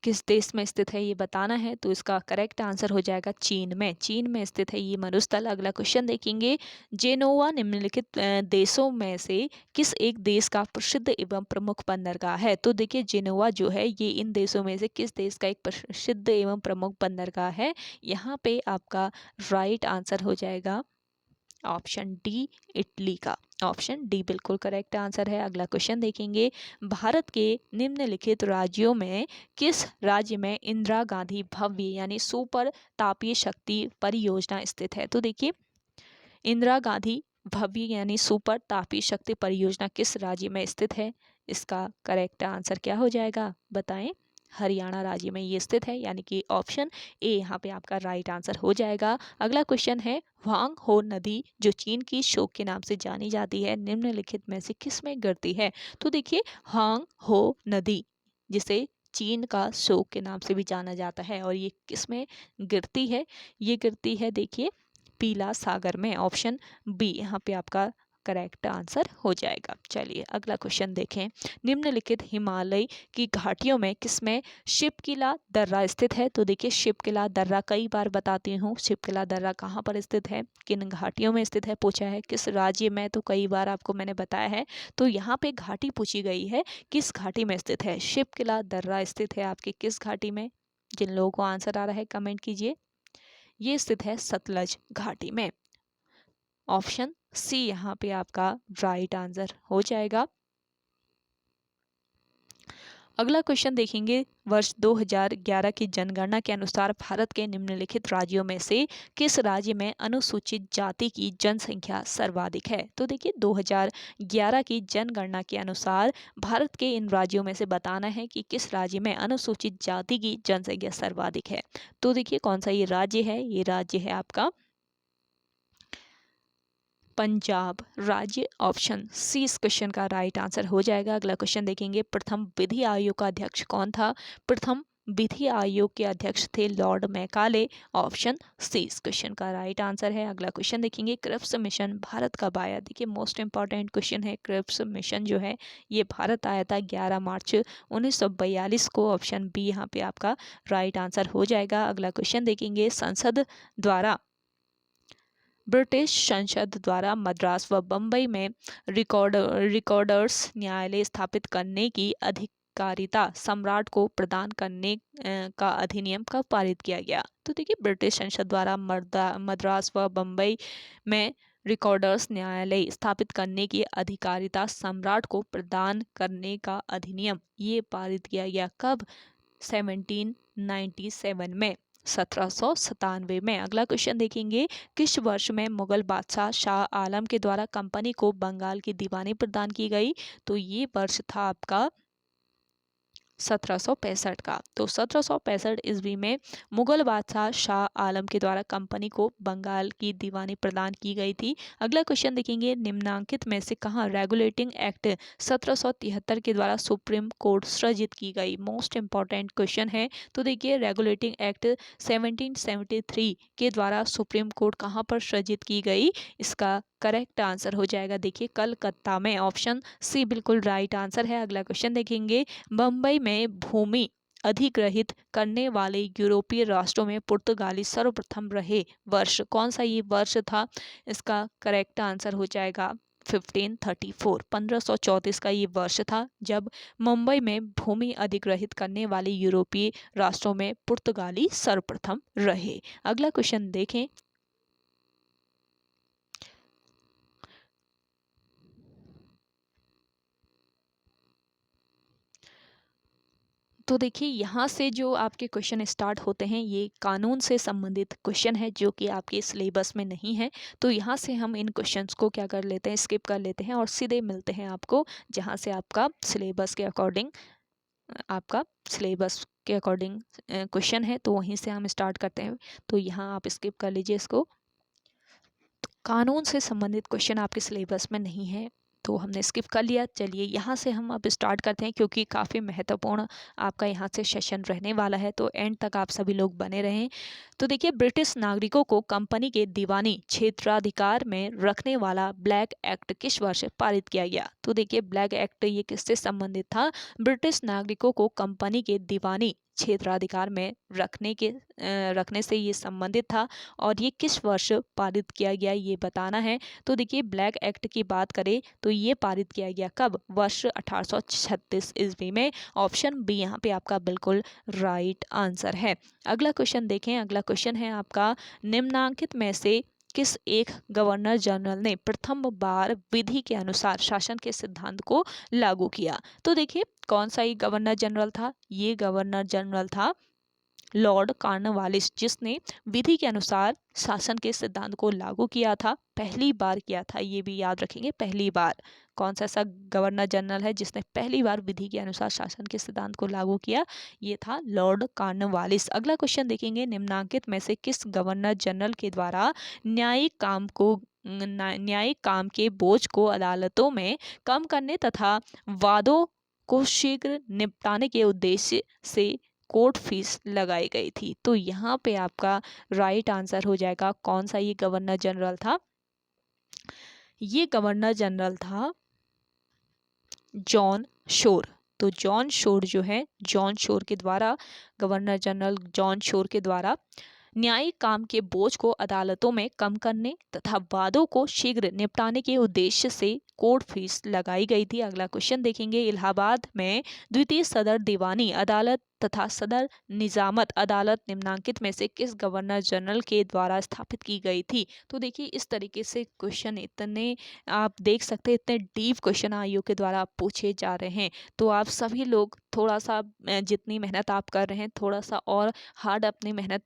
किस देश में स्थित है ये बताना है। तो इसका करेक्ट आंसर हो जाएगा चीन में, चीन में स्थित है ये मरुस्थल। अगला क्वेश्चन देखेंगे, जेनोवा निम्नलिखित देशों में से किस एक देश का प्रसिद्ध एवं प्रमुख बंदरगाह है? तो देखिए जेनोवा जो है ये इन देशों में से किस देश का एक प्रसिद्ध एवं प्रमुख बंदरगाह है? यहाँ पे आपका राइट आंसर हो जाएगा ऑप्शन डी इटली का, ऑप्शन डी बिल्कुल करेक्ट आंसर है। अगला क्वेश्चन देखेंगे, भारत के निम्नलिखित राज्यों में किस राज्य में इंदिरा गांधी भव्य यानी सुपर तापीय शक्ति परियोजना स्थित है? तो देखिए इंदिरा गांधी भव्य यानी सुपर तापीय शक्ति परियोजना किस राज्य में स्थित है? इसका करेक्ट आंसर क्या हो जाएगा बताएं? हरियाणा राज्य में ये स्थित है, यानी कि ऑप्शन ए यहाँ पे आपका राइट आंसर हो जाएगा। अगला क्वेश्चन है, हुआंग हो नदी जो चीन की शोक के नाम से जानी जाती है निम्नलिखित में से किस में गिरती है? तो देखिए हुआंग हो नदी जिसे चीन का शोक के नाम से भी जाना जाता है और ये किस में गिरती है? ये गिरती है देखिए पीला सागर में, ऑप्शन बी यहाँ पे आपका करेक्ट आंसर हो जाएगा। चलिए अगला क्वेश्चन देखें, निम्नलिखित हिमालय की घाटियों में किसमें शिपकिला दर्रा स्थित है? तो देखिए शिपकिला दर्रा कई बार बताती हूँ, शिपकिला दर्रा कहाँ पर स्थित है, किन घाटियों में स्थित है पूछा है, किस राज्य में, तो कई बार आपको मैंने बताया है। तो यहाँ पे घाटी पूछी गई है, किस घाटी में स्थित है शिपकिला दर्रा, स्थित है आपके किस घाटी में? जिन लोगों को आंसर आ रहा है कमेंट कीजिए। ये स्थित है सतलज घाटी में, ऑप्शन सी यहाँ पे आपका राइट आंसर हो जाएगा। अगला क्वेश्चन देखेंगे, वर्ष 2011 की जनगणना के अनुसार भारत के निम्नलिखित राज्यों में से किस राज्य में अनुसूचित जाति की जनसंख्या सर्वाधिक है? तो देखिए 2011 की जनगणना के अनुसार भारत के इन राज्यों में से बताना है कि किस राज्य में अनुसूचित जाति की जनसंख्या सर्वाधिक है। तो देखिए कौन सा ये राज्य है, ये राज्य है आपका पंजाब राज्य, ऑप्शन सी इस क्वेश्चन का राइट आंसर हो जाएगा। अगला क्वेश्चन देखेंगे, प्रथम विधि आयोग का अध्यक्ष कौन था? प्रथम विधि आयोग के अध्यक्ष थे लॉर्ड मैकाले, ऑप्शन सी इस क्वेश्चन का राइट आंसर है। अगला क्वेश्चन देखेंगे, क्रिप्स मिशन भारत कब आया? देखिए मोस्ट इंपॉर्टेंट क्वेश्चन है, क्रिप्स मिशन जो है ये भारत आया था 11 मार्च 1942 को, ऑप्शन बी यहाँ पे आपका राइट आंसर हो जाएगा। अगला क्वेश्चन देखेंगे, ब्रिटिश संसद द्वारा मद्रास व बम्बई में रिकॉर्डर्स न्यायालय स्थापित करने की अधिकारिता सम्राट को प्रदान करने का अधिनियम कब पारित किया गया? तो देखिए ब्रिटिश संसद द्वारा मद्रास व बम्बई में रिकॉर्डर्स न्यायालय स्थापित करने की अधिकारिता सम्राट को प्रदान करने का अधिनियम ये पारित किया गया कब? 1797 में, 1797 में। अगला क्वेश्चन देखेंगे, किस वर्ष में मुगल बादशाह शाह आलम के द्वारा कंपनी को बंगाल की दीवानी प्रदान की गई? तो ये वर्ष था आपका 1765 का। तो 1765 ईस्वी में मुगल बादशाह शाह आलम के द्वारा कंपनी को बंगाल की दीवानी प्रदान की गई थी। अगला क्वेश्चन देखेंगे, निम्नांकित में से कहाँ रेगुलेटिंग एक्ट 1773 के द्वारा सुप्रीम कोर्ट सृजित की गई? मोस्ट इंपॉर्टेंट क्वेश्चन है। तो देखिए रेगुलेटिंग एक्ट 1773 के द्वारा सुप्रीम कोर्ट कहाँ पर सृजित की गई? इसका करेक्ट आंसर हो जाएगा देखिए कलकत्ता में, ऑप्शन सी बिल्कुल राइट आंसर है। अगला क्वेश्चन देखेंगे, बम्बई में भूमि अधिग्रहित करने वाले यूरोपीय राष्ट्रों में पुर्तगाली सर्वप्रथम रहे वर्ष कौन सा ये वर्ष था? इसका करेक्ट आंसर हो जाएगा 1534, 1534 का ये वर्ष था जब मुंबई में भूमि अधिग्रहित करने वाले यूरोपीय राष्ट्रों में पुर्तगाली सर्वप्रथम रहे। अगला क्वेश्चन देखें, तो देखिए यहाँ से जो आपके क्वेश्चन स्टार्ट होते हैं ये कानून से संबंधित क्वेश्चन है जो कि आपके सिलेबस में नहीं है। तो यहाँ से हम इन क्वेश्चंस को क्या कर लेते हैं, स्किप कर लेते हैं और सीधे मिलते हैं आपको जहाँ से आपका सिलेबस के अकॉर्डिंग आपका सिलेबस के अकॉर्डिंग क्वेश्चन है, तो वहीं से हम स्टार्ट करते हैं। तो यहाँ आप स्किप कर लीजिए इसको। कानून से संबंधित क्वेश्चन आपके सिलेबस में नहीं है तो हमने स्किप कर लिया। चलिए यहाँ से हम अब स्टार्ट करते हैं क्योंकि काफ़ी महत्वपूर्ण आपका यहाँ से सेशन रहने वाला है, तो एंड तक आप सभी लोग बने रहें। तो देखिए ब्रिटिश नागरिकों को कंपनी के दीवानी क्षेत्राधिकार में रखने वाला ब्लैक एक्ट किस वर्ष पारित किया गया? तो देखिए ब्लैक एक्ट ये किससे संबंधित था? ब्रिटिश नागरिकों को कंपनी के दीवानी क्षेत्राधिकार में रखने से ये संबंधित था और ये किस वर्ष पारित किया गया ये बताना है। तो देखिए ब्लैक एक्ट की बात करें तो ये पारित किया गया कब? वर्ष 1836 ईस्वी में। ऑप्शन बी यहाँ पे आपका बिल्कुल राइट आंसर है। अगला क्वेश्चन देखें। अगला क्वेश्चन है आपका, निम्नांकित में से किस एक गवर्नर जनरल ने प्रथम बार विधि के अनुसार शासन के सिद्धांत को लागू किया? तो देखिए कौन सा ये गवर्नर जनरल था? ये गवर्नर जनरल था लॉर्ड कॉर्नवालिस, जिसने विधि के अनुसार शासन के सिद्धांत को लागू किया था। पहली बार किया था, ये भी याद रखेंगे, पहली बार। कौन सा ऐसा गवर्नर जनरल है जिसने पहली बार विधि के अनुसार शासन के सिद्धांत को लागू किया? ये था लॉर्ड कॉर्नवालिस। अगला क्वेश्चन देखेंगे, निम्नांकित में से किस गवर्नर जनरल के द्वारा न्यायिक काम के बोझ को अदालतों में कम करने तथा वादों को शीघ्र निपटाने के उद्देश्य से कोर्ट फीस लगाई गई थी? तो यहाँ पे आपका राइट आंसर हो जाएगा कौन सा ये गवर्नर जनरल था? ये गवर्नर जनरल था जॉन शोर। तो जॉन शोर जो है, जॉन शोर के द्वारा, गवर्नर जनरल जॉन शोर के द्वारा न्यायिक काम के बोझ को अदालतों में कम करने तथा वादों को शीघ्र निपटाने के उद्देश्य से कोर्ट फीस लगाई गई थी। अगला क्वेश्चन देखेंगे, इलाहाबाद में द्वितीय सदर दीवानी अदालत तथा सदर निजामत अदालत निम्नांकित में से किस गवर्नर जनरल के द्वारा स्थापित की गई थी? तो देखिए इस तरीके से क्वेश्चन इतने आप देख सकते हैं, इतने डीप क्वेश्चन आयोग के द्वारा पूछे जा रहे हैं। तो आप सभी लोग थोड़ा सा जितनी मेहनत आप कर रहे हैं थोड़ा सा और हार्ड अपनी मेहनत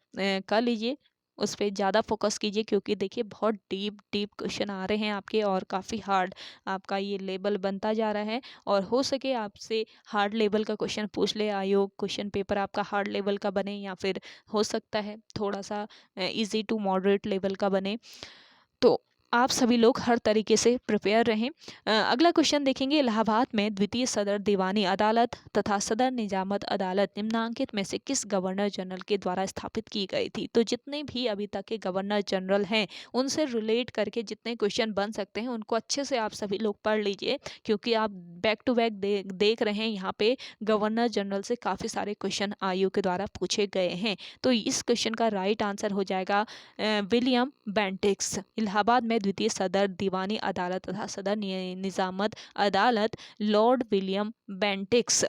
कर लीजिए, उस पर ज़्यादा फोकस कीजिए क्योंकि देखिए बहुत डीप डीप क्वेश्चन आ रहे हैं आपके और काफ़ी हार्ड आपका ये लेवल बनता जा रहा है। और हो सके आपसे हार्ड लेवल का क्वेश्चन पूछ ले आयोग, क्वेश्चन पेपर आपका हार्ड लेवल का बने या फिर हो सकता है थोड़ा सा इजी टू मॉडरेट लेवल का बने। तो आप सभी लोग हर तरीके से प्रिपेयर रहें। अगला क्वेश्चन देखेंगे, इलाहाबाद में द्वितीय सदर दीवानी अदालत तथा सदर निजामत अदालत निम्नांकित में से किस गवर्नर जनरल के द्वारा स्थापित की गई थी? तो जितने भी अभी तक के गवर्नर जनरल हैं उनसे रिलेट करके जितने क्वेश्चन बन सकते हैं उनको अच्छे से आप सभी लोग पढ़ लीजिए क्योंकि आप बैक टू बैक देख रहे हैं यहाँ पे गवर्नर जनरल से काफ़ी सारे क्वेश्चन आयोग के द्वारा पूछे गए हैं। तो इस क्वेश्चन का राइट आंसर हो जाएगा विलियम बेंटिक्स। इलाहाबाद में द्वितीय सदर दीवानी अदालत तथा सदर निजामत अदालत लॉर्ड विलियम बेंटिक्स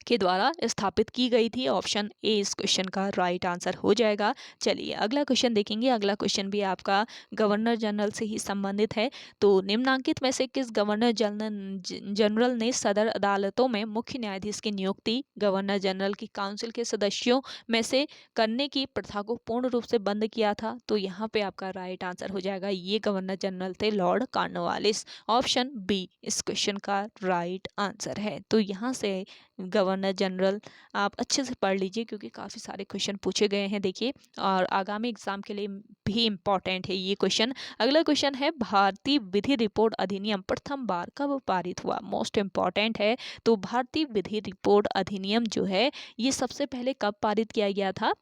के द्वारा स्थापित की गई थी। ऑप्शन ए इस क्वेश्चन का राइट आंसर हो जाएगा। चलिए अगला क्वेश्चन देखेंगे। अगला क्वेश्चन भी आपका गवर्नर जनरल से ही संबंधित है। तो निम्नांकित में से किस गवर्नर जनरल ने सदर अदालतों में मुख्य न्यायाधीश की नियुक्ति गवर्नर जनरल की काउंसिल के सदस्यों में से करने की प्रथा को पूर्ण रूप से बंद किया था? तो यहाँ पे आपका राइट आंसर हो जाएगा, ये गवर्नर जनरल थे लॉर्ड कॉर्नवालिस। ऑप्शन बी इस क्वेश्चन का राइट आंसर है। तो यहाँ से गवर्नर जनरल आप अच्छे से पढ़ लीजिए क्योंकि काफ़ी सारे क्वेश्चन पूछे गए हैं देखिए और आगामी एग्जाम के लिए भी इम्पॉर्टेंट है ये क्वेश्चन। अगला क्वेश्चन है, भारतीय विधि रिपोर्ट अधिनियम प्रथम बार कब पारित हुआ? मोस्ट इम्पॉर्टेंट है। तो भारतीय विधि रिपोर्ट अधिनियम जो है ये सबसे पहले कब पारित किया गया था?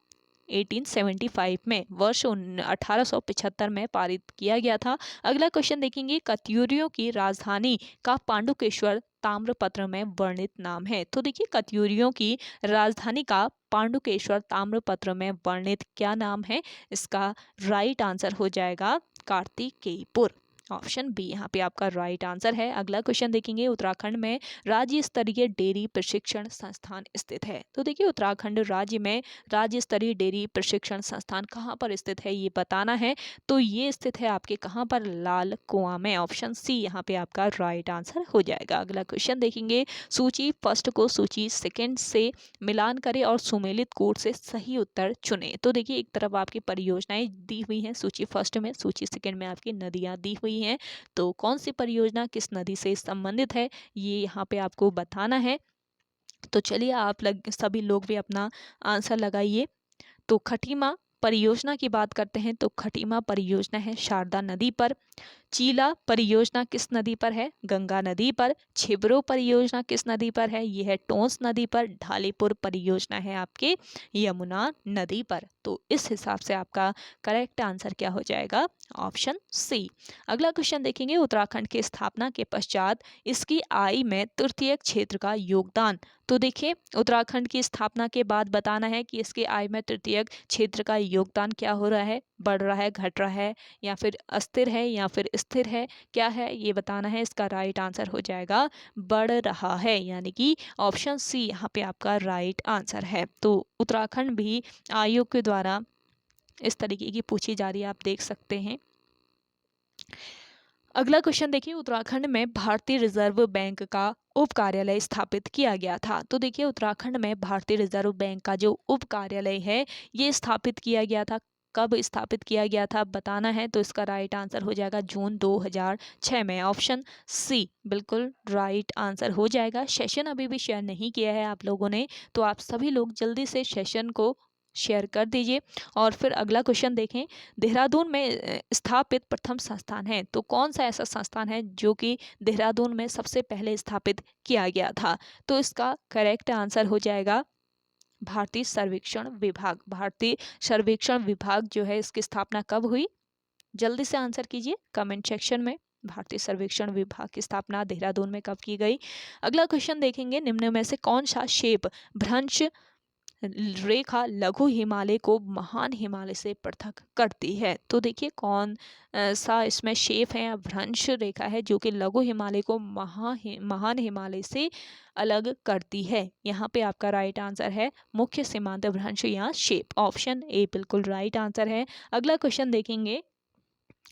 1875 में, वर्ष 1875 में पारित किया गया था। अगला क्वेश्चन देखेंगे, कत्यूरियों की राजधानी का पांडुकेश्वर ताम्रपत्र में वर्णित नाम है? तो देखिए कत्यूरियों की राजधानी का पांडुकेश्वर ताम्रपत्र में वर्णित क्या नाम है? इसका राइट आंसर हो जाएगा कार्तिकेयपुर। ऑप्शन बी यहाँ पे आपका राइट आंसर है। अगला क्वेश्चन देखेंगे, उत्तराखंड में राज्य स्तरीय डेयरी प्रशिक्षण संस्थान स्थित है। तो देखिए उत्तराखंड राज्य में राज्य स्तरीय डेयरी प्रशिक्षण संस्थान कहाँ पर स्थित है ये बताना है। तो ये स्थित है आपके कहाँ पर, लाल कुआं में। ऑप्शन सी यहाँ पे आपका राइट आंसर हो जाएगा। अगला क्वेश्चन देखेंगे, सूची फर्स्ट को सूची सेकंड से मिलान करें और सुमेलित कोड से सही उत्तर चुने। तो देखिए एक तरफ आपकी परियोजनाएं दी हुई हैं सूची फर्स्ट में, सूची सेकंड में आपकी नदियां दी हुई हैं। तो कौन सी परियोजना किस नदी से संबंधित है ये यहाँ पे आपको बताना है। तो चलिए आप सभी लोग भी अपना आंसर लगाइए। तो खटीमा परियोजना की बात करते हैं तो खटीमा परियोजना है शारदा नदी पर। चीला परियोजना किस नदी पर है, गंगा नदी पर। छिबरो परियोजना किस नदी पर है, ये है टोंस नदी पर। ढालीपुर परियोजना है आपके यमुना नदी पर। तो इस हिसाब से आपका करेक्ट आंसर क्या हो जाएगा, ऑप्शन सी। अगला क्वेश्चन देखेंगे, उत्तराखंड की स्थापना के पश्चात इसकी आय में तृतीयक क्षेत्र का योगदान। तो देखिए उत्तराखंड की स्थापना के बाद बताना है कि इसके आय में तृतीयक क्षेत्र का योगदान क्या हो रहा है, बढ़ रहा है, घट रहा है, या फिर अस्थिर है, या फिर स्थिर है, क्या है ये बताना है। इसका राइट आंसर हो जाएगा बढ़ रहा है, यानी कि ऑप्शन सी यहाँ पे आपका राइट आंसर है। तो उत्तराखंड भी आयोग के द्वारा इस तरीके की पूछी जा रही है, आप देख सकते हैं। अगला क्वेश्चन देखिए, उत्तराखंड में भारतीय रिजर्व बैंक का उप कार्यालय स्थापित किया गया था। तो देखिए उत्तराखंड में भारतीय रिजर्व बैंक का जो उप कार्यालय है ये स्थापित किया गया था। कब स्थापित किया गया था बताना है। तो इसका राइट आंसर हो जाएगा जून 2006 में। ऑप्शन सी बिल्कुल राइट आंसर हो जाएगा। सेशन अभी भी शेयर नहीं किया है आप लोगों ने, तो आप सभी लोग जल्दी से सेशन को शेयर कर दीजिए। और फिर अगला क्वेश्चन देखें, देहरादून में स्थापित प्रथम संस्थान है। तो कौन सा ऐसा संस्थान है जो कि देहरादून में सबसे पहले स्थापित किया गया था। तो इसका करेक्ट आंसर हो जाएगा भारतीय सर्वेक्षण विभाग। भारतीय सर्वेक्षण विभाग जो है इसकी स्थापना कब हुई, जल्दी से आंसर कीजिए कमेंट सेक्शन में। भारतीय सर्वेक्षण विभाग की स्थापना देहरादून में कब की गई। अगला क्वेश्चन देखेंगे, निम्न में से कौन सा शेप भ्रंश रेखा लघु हिमालय को महान हिमालय से पृथक करती है। तो देखिए कौन सा इसमें शेप है या भ्रंश रेखा है जो कि लघु हिमालय को महान हिमालय से अलग करती है। यहाँ पे आपका राइट आंसर है मुख्य सीमांत भ्रंश या शेप। ऑप्शन ए बिल्कुल राइट आंसर है। अगला क्वेश्चन देखेंगे,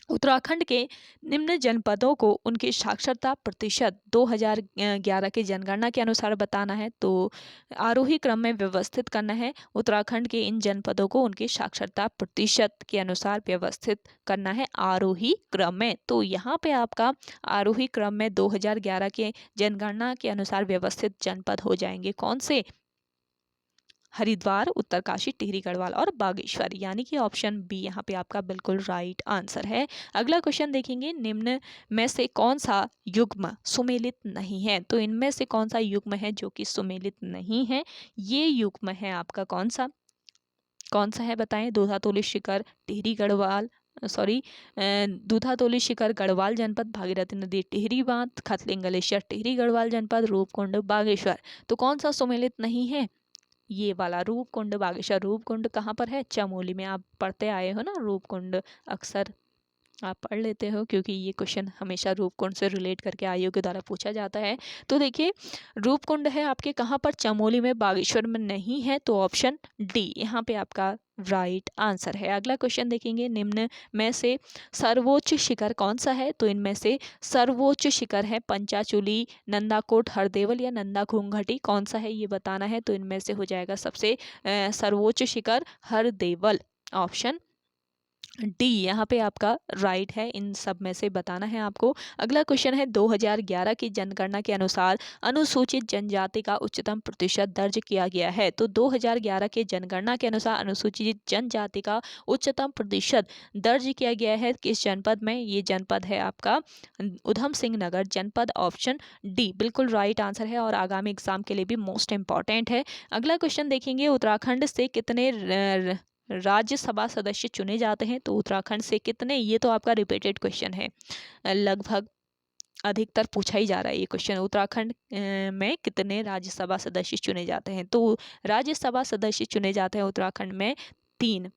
उत्तराखंड के निम्न जनपदों को उनके साक्षरता प्रतिशत 2011 की जनगणना के अनुसार बताना है। तो आरोही क्रम में व्यवस्थित करना है। उत्तराखंड के इन जनपदों को उनके साक्षरता प्रतिशत के अनुसार व्यवस्थित करना है आरोही क्रम में। तो यहाँ पे आपका आरोही क्रम में 2011 के जनगणना के अनुसार व्यवस्थित जनपद हो जाएंगे कौन से, हरिद्वार, उत्तरकाशी, टिहरी गढ़वाल और बागेश्वर, यानी कि ऑप्शन बी यहाँ पे आपका बिल्कुल राइट आंसर है। अगला क्वेश्चन देखेंगे, निम्न में से कौन सा युग्म सुमेलित नहीं है। तो इनमें से कौन सा युग्म है जो कि सुमेलित नहीं है। ये युग्म है आपका कौन सा है बताएं। दूधातोली शिखर टिहरी गढ़वाल, सॉरी दूधातोली शिखर गढ़वाल जनपद, भागीरथी नदी टिहरी बांध, खतलिंग ग्लेशियर टिहरी गढ़वाल जनपद, रूपकुंड बागेश्वर। तो कौन सा सुमेलित नहीं है, ये वाला रूपकुंड बागेश्वर। रूपकुंड कहाँ पर है, चमोली में। आप पढ़ते आए हो ना रूपकुंड, अक्सर आप पढ़ लेते हो क्योंकि ये क्वेश्चन हमेशा रूपकुंड से रिलेट करके आयोग के द्वारा पूछा जाता है। तो देखिए रूपकुंड है आपके कहाँ पर, चमोली में, बागेश्वर में नहीं है। तो ऑप्शन डी यहाँ पे आपका राइट आंसर है। अगला क्वेश्चन देखेंगे, निम्न में से सर्वोच्च शिखर कौन सा है। तो इनमें से सर्वोच्च शिखर है पंचाचूली, नंदाकोट, हरदेवल या नंदा घूंघटी, कौन सा है ये बताना है। तो इनमें से हो जाएगा सबसे सर्वोच्च शिखर हरदेवल। ऑप्शन डी यहाँ पे आपका राइट है, इन सब में से बताना है आपको। अगला क्वेश्चन है, 2011 की जनगणना के अनुसार अनुसूचित जनजाति का उच्चतम प्रतिशत दर्ज किया गया है। तो 2011 के जनगणना के अनुसार अनुसूचित जनजाति का उच्चतम प्रतिशत दर्ज किया गया है किस जनपद में। ये जनपद है आपका उधम सिंह नगर जनपद। ऑप्शन डी बिल्कुल राइट आंसर है और आगामी एग्जाम के लिए भी मोस्ट इंपॉर्टेंट है। अगला क्वेश्चन देखेंगे, उत्तराखंड से कितने राज्यसभा सदस्य चुने जाते हैं। तो उत्तराखंड से कितने, ये तो आपका रिपीटेड क्वेश्चन है, लगभग अधिकतर पूछा ही जा रहा है ये क्वेश्चन। उत्तराखंड में कितने राज्यसभा सदस्य चुने जाते हैं। तो राज्यसभा सदस्य चुने जाते हैं उत्तराखंड में 3।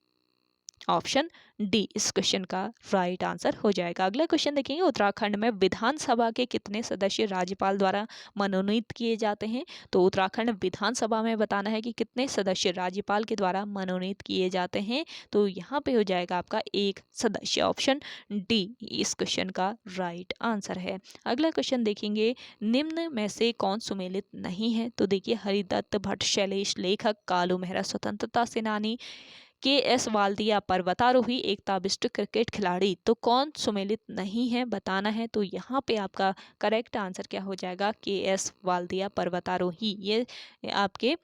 ऑप्शन डी इस क्वेश्चन का राइट आंसर हो जाएगा। अगला क्वेश्चन देखेंगे, उत्तराखंड में विधानसभा के कितने सदस्य राज्यपाल द्वारा मनोनीत किए जाते हैं? तो उत्तराखंड विधानसभा में बताना है कि कितने सदस्य राज्यपाल के द्वारा मनोनीत किए जाते हैं। तो यहाँ पे हो जाएगा आपका एक सदस्य, ऑप्शन डी इस क्वेश्चन का राइट आंसर है। अगला क्वेश्चन देखेंगे, निम्न में से कौन सुमेलित नहीं है? तो देखिए, हरिदत्त भट्ट, शैलेश लेखक, कालू मेहरा स्वतंत्रता सेनानी, के.एस. वाल्दिया पर्वतारोही, एकता बिष्ट क्रिकेट खिलाड़ी। तो कौन सुमेलित नहीं है बताना है। तो यहाँ पे आपका करेक्ट आंसर क्या हो जाएगा? के.एस. वाल्दिया पर्वतारोही ये आपके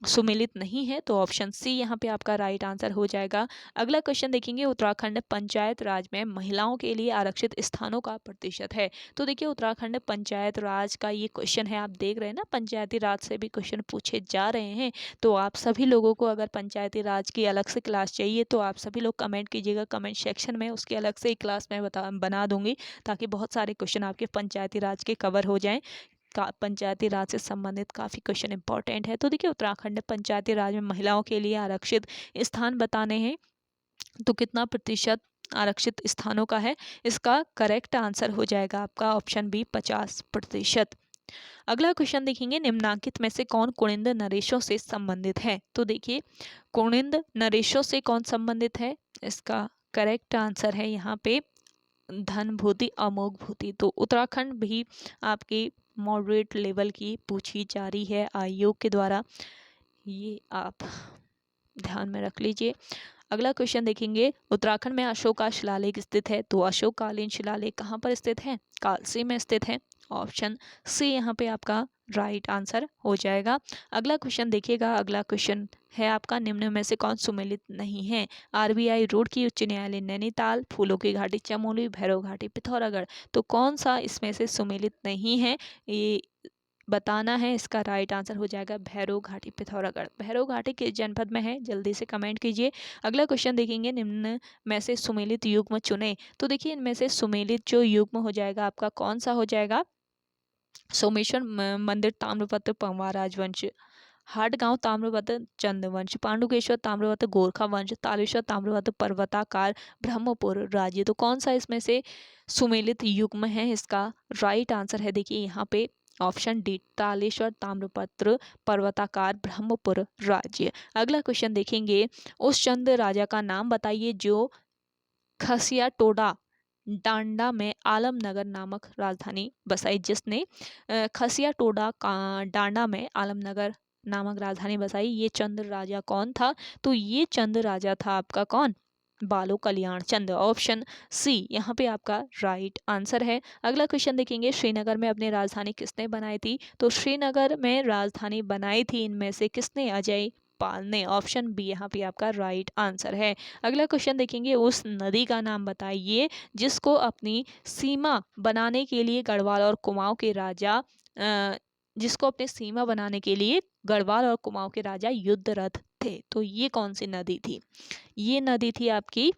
सुमेलित नहीं है। तो ऑप्शन सी यहाँ पे आपका राइट आंसर हो जाएगा। अगला क्वेश्चन देखेंगे, उत्तराखंड पंचायत राज में महिलाओं के लिए आरक्षित स्थानों का प्रतिशत है। तो देखिए, उत्तराखंड पंचायत राज का ये क्वेश्चन है। आप देख रहे हैं ना, पंचायती राज से भी क्वेश्चन पूछे जा रहे हैं। तो आप सभी लोगों को अगर पंचायती राज की अलग से क्लास चाहिए तो आप सभी लोग कमेंट कीजिएगा कमेंट सेक्शन में, उसकी अलग से एक क्लास में बना दूंगी, ताकि बहुत सारे क्वेश्चन आपके पंचायती राज के कवर हो जाएं। पंचायती राज से संबंधित काफ़ी क्वेश्चन इंपॉर्टेंट है। तो देखिए, उत्तराखंड पंचायती राज में महिलाओं के लिए आरक्षित स्थान बताने हैं। तो कितना प्रतिशत आरक्षित स्थानों का है? इसका करेक्ट आंसर हो जाएगा आपका ऑप्शन बी 50%। अगला क्वेश्चन देखेंगे, निम्नांकित में से कौन कुनिंद नरेशों से संबंधित है? तो देखिए, कुनिंद नरेशों से कौन संबंधित है? इसका करेक्ट आंसर है यहाँ पे धन भूति, अमोघ भूति। तो उत्तराखंड भी आपकी मॉडरेट लेवल की पूछी जा रही है आयोग के द्वारा, ये आप ध्यान में रख लीजिए। अगला क्वेश्चन देखेंगे, उत्तराखंड में अशोक का शिलालेख स्थित है। तो अशोककालीन शिलालेख कहाँ पर स्थित है? कालसी में स्थित है। ऑप्शन सी यहाँ पे आपका राइट आंसर हो जाएगा। अगला क्वेश्चन देखिएगा, अगला क्वेश्चन है आपका, निम्न में से कौन सुमेलित नहीं है? आरबीआई, रुड़की उच्च न्यायालय नैनीताल, फूलों की घाटी चमोली, भैरव घाटी पिथौरागढ़। तो कौन सा इसमें से सुमेलित नहीं है ये बताना है। इसका राइट आंसर हो जाएगा भैरव घाटी पिथौरागढ़। भैरव घाटी किस जनपद में है? जल्दी से कमेंट कीजिए। अगला क्वेश्चन देखेंगे, निम्न में से सुमेलित युग्म चुने। तो देखिए, इनमें से सुमेलित जो युग्म हो जाएगा आपका कौन सा हो जाएगा? सोमेश्वर मंदिर ताम्रपत्र पंवा राजवंश, हाटगांव ताम्रपत्र चंदवंश, पांडुकेश्वर ताम्रपत्र गोरखा वंश, तालेश्वर ताम्रपत्र पर्वताकार ब्रह्मपुर राज्य। तो कौन सा इसमें से सुमेलित युग्म है? इसका राइट आंसर है देखिए यहाँ पे ऑप्शन डी तालेश्वर ताम्रपत्र पर्वताकार ब्रह्मपुर राज्य। अगला क्वेश्चन देखेंगे, उस चंद राजा का नाम बताइए जो खसिया टोडा डांडा में आलमनगर नामक राजधानी बसाई। जिसने खसिया टोडा का डांडा में आलमनगर नामक राजधानी बसाई, ये चंद्र राजा कौन था? तो ये चंद्र राजा था आपका कौन? बालो कल्याण चंद। ऑप्शन सी यहाँ पे आपका राइट आंसर है। अगला क्वेश्चन देखेंगे, श्रीनगर में अपनी राजधानी किसने बनाई थी? तो श्रीनगर में राजधानी बनाई थी इनमें से किसने? अजय पाल ने। ऑप्शन बी यहाँ पे आपका राइट आंसर है। अगला क्वेश्चन देखेंगे, उस नदी का नाम बताइए जिसको अपनी सीमा बनाने के लिए गढ़वाल और कुमाऊं के राजा जिसको अपने सीमा बनाने के लिए गढ़वाल और कुमाऊं के राजा युद्धरत थे। तो ये कौन सी नदी थी? ये नदी थी आपकी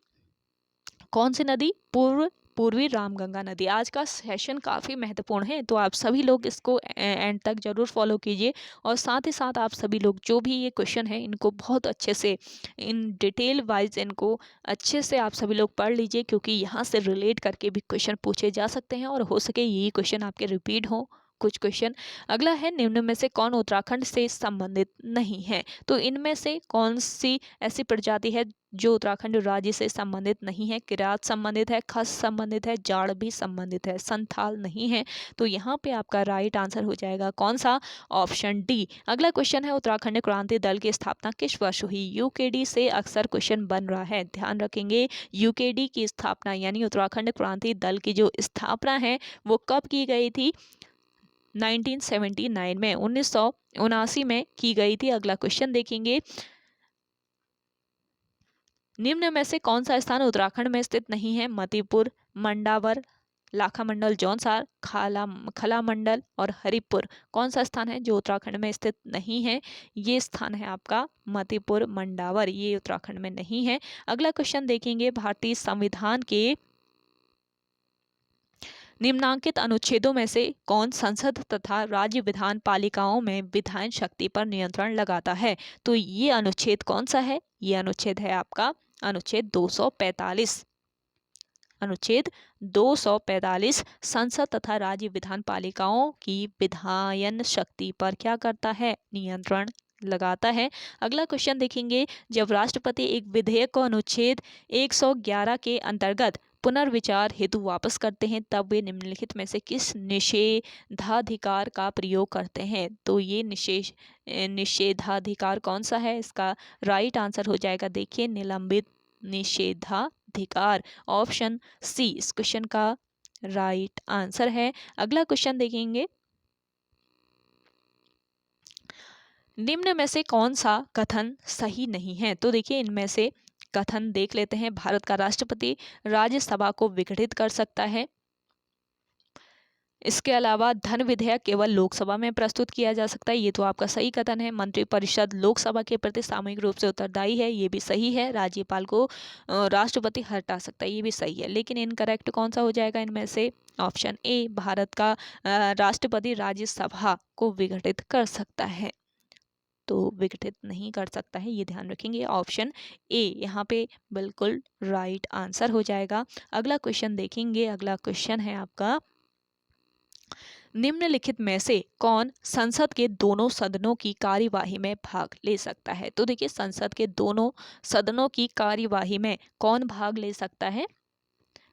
कौन सी नदी? पूर्वी रामगंगा नदी। आज का सेशन काफ़ी महत्वपूर्ण है, तो आप सभी लोग इसको एंड तक जरूर फॉलो कीजिए। और साथ ही साथ आप सभी लोग जो भी ये क्वेश्चन है इनको बहुत अच्छे से इन डिटेल वाइज इनको अच्छे से आप सभी लोग पढ़ लीजिए, क्योंकि यहाँ से रिलेट करके भी क्वेश्चन पूछे जा सकते हैं और हो सके यही क्वेश्चन आपके रिपीट हो कुछ क्वेश्चन। अगला है, निम्न में से कौन उत्तराखंड से संबंधित नहीं है? तो इनमें से कौन सी ऐसी प्रजाति है जो उत्तराखंड राज्य से संबंधित नहीं है? किरात संबंधित है, खस संबंधित है, जाड़ भी संबंधित है, संथाल नहीं है। तो यहाँ पे आपका राइट आंसर हो जाएगा कौन सा? Option D. अगला क्वेश्चन है, उत्तराखंड क्रांति दल की स्थापना किस वर्ष हुई? यूकेडी से अक्सर क्वेश्चन बन रहा है, ध्यान रखेंगे। यूकेडी की स्थापना यानी उत्तराखंड क्रांति दल की जो स्थापना है वो कब की गई थी? 1979 में, 1979 में की गई थी। अगला क्वेश्चन देखेंगे, निम्न में से कौन सा स्थान उत्तराखंड में स्थित नहीं है? मतिपुर, मंडावर, लाखामंडल जौनसार, खला मंडल और हरिपुर। कौन सा स्थान है जो उत्तराखंड में स्थित नहीं है? ये स्थान है आपका मतिपुर मंडावर, ये उत्तराखंड में नहीं है। अगला क्वेश्चन देखेंगे, भारतीय संविधान के निम्नांकित अनुच्छेदों में से कौन संसद तथा राज्य विधान पालिकाओं में विधायन शक्ति पर नियंत्रण लगाता है? तो ये अनुच्छेद कौन सा है? ये अनुच्छेद है आपका अनुच्छेद 245। अनुच्छेद 245 संसद तथा राज्य विधान पालिकाओं की विधायन शक्ति पर क्या करता है? नियंत्रण लगाता है। अगला क्वेश्चन देखेंगे, जब राष्ट्रपति एक विधेयक को अनुच्छेद 111 के अंतर्गत पुनर्विचार हेतु वापस करते हैं तब वे निम्नलिखित में से किस निषेधाधिकार का प्रयोग करते हैं? तो ये निषेधाधिकार कौन सा है? इसका राइट आंसर हो जाएगा देखिए निलंबित निषेधाधिकार। ऑप्शन सी इस क्वेश्चन का राइट आंसर है। अगला क्वेश्चन देखेंगे, निम्न में से कौन सा कथन सही नहीं है? तो देखिए इनमें से कथन देख लेते हैं। भारत का राष्ट्रपति राज्यसभा को विघटित कर सकता है। इसके अलावा धन विधेयक केवल लोकसभा में प्रस्तुत किया जा सकता है, ये तो आपका सही कथन है। मंत्रिपरिषद लोकसभा के प्रति सामूहिक रूप से उत्तरदायी है, ये भी सही है। राज्यपाल को राष्ट्रपति हटा सकता है, ये भी सही है। लेकिन इनकरेक्ट कौन सा हो जाएगा इनमें से? ऑप्शन ए, भारत का राष्ट्रपति राज्यसभा को विघटित कर सकता है, तो विघटित नहीं कर सकता है, ये ध्यान रखेंगे। ऑप्शन ए यहाँ पे बिल्कुल राइट आंसर हो जाएगा। अगला क्वेश्चन देखेंगे। अगला क्वेश्चन है आपका, निम्नलिखित में से कौन संसद के दोनों सदनों की कार्यवाही में भाग ले सकता है? तो देखिए संसद के दोनों सदनों की कार्यवाही में कौन भाग ले सकता है?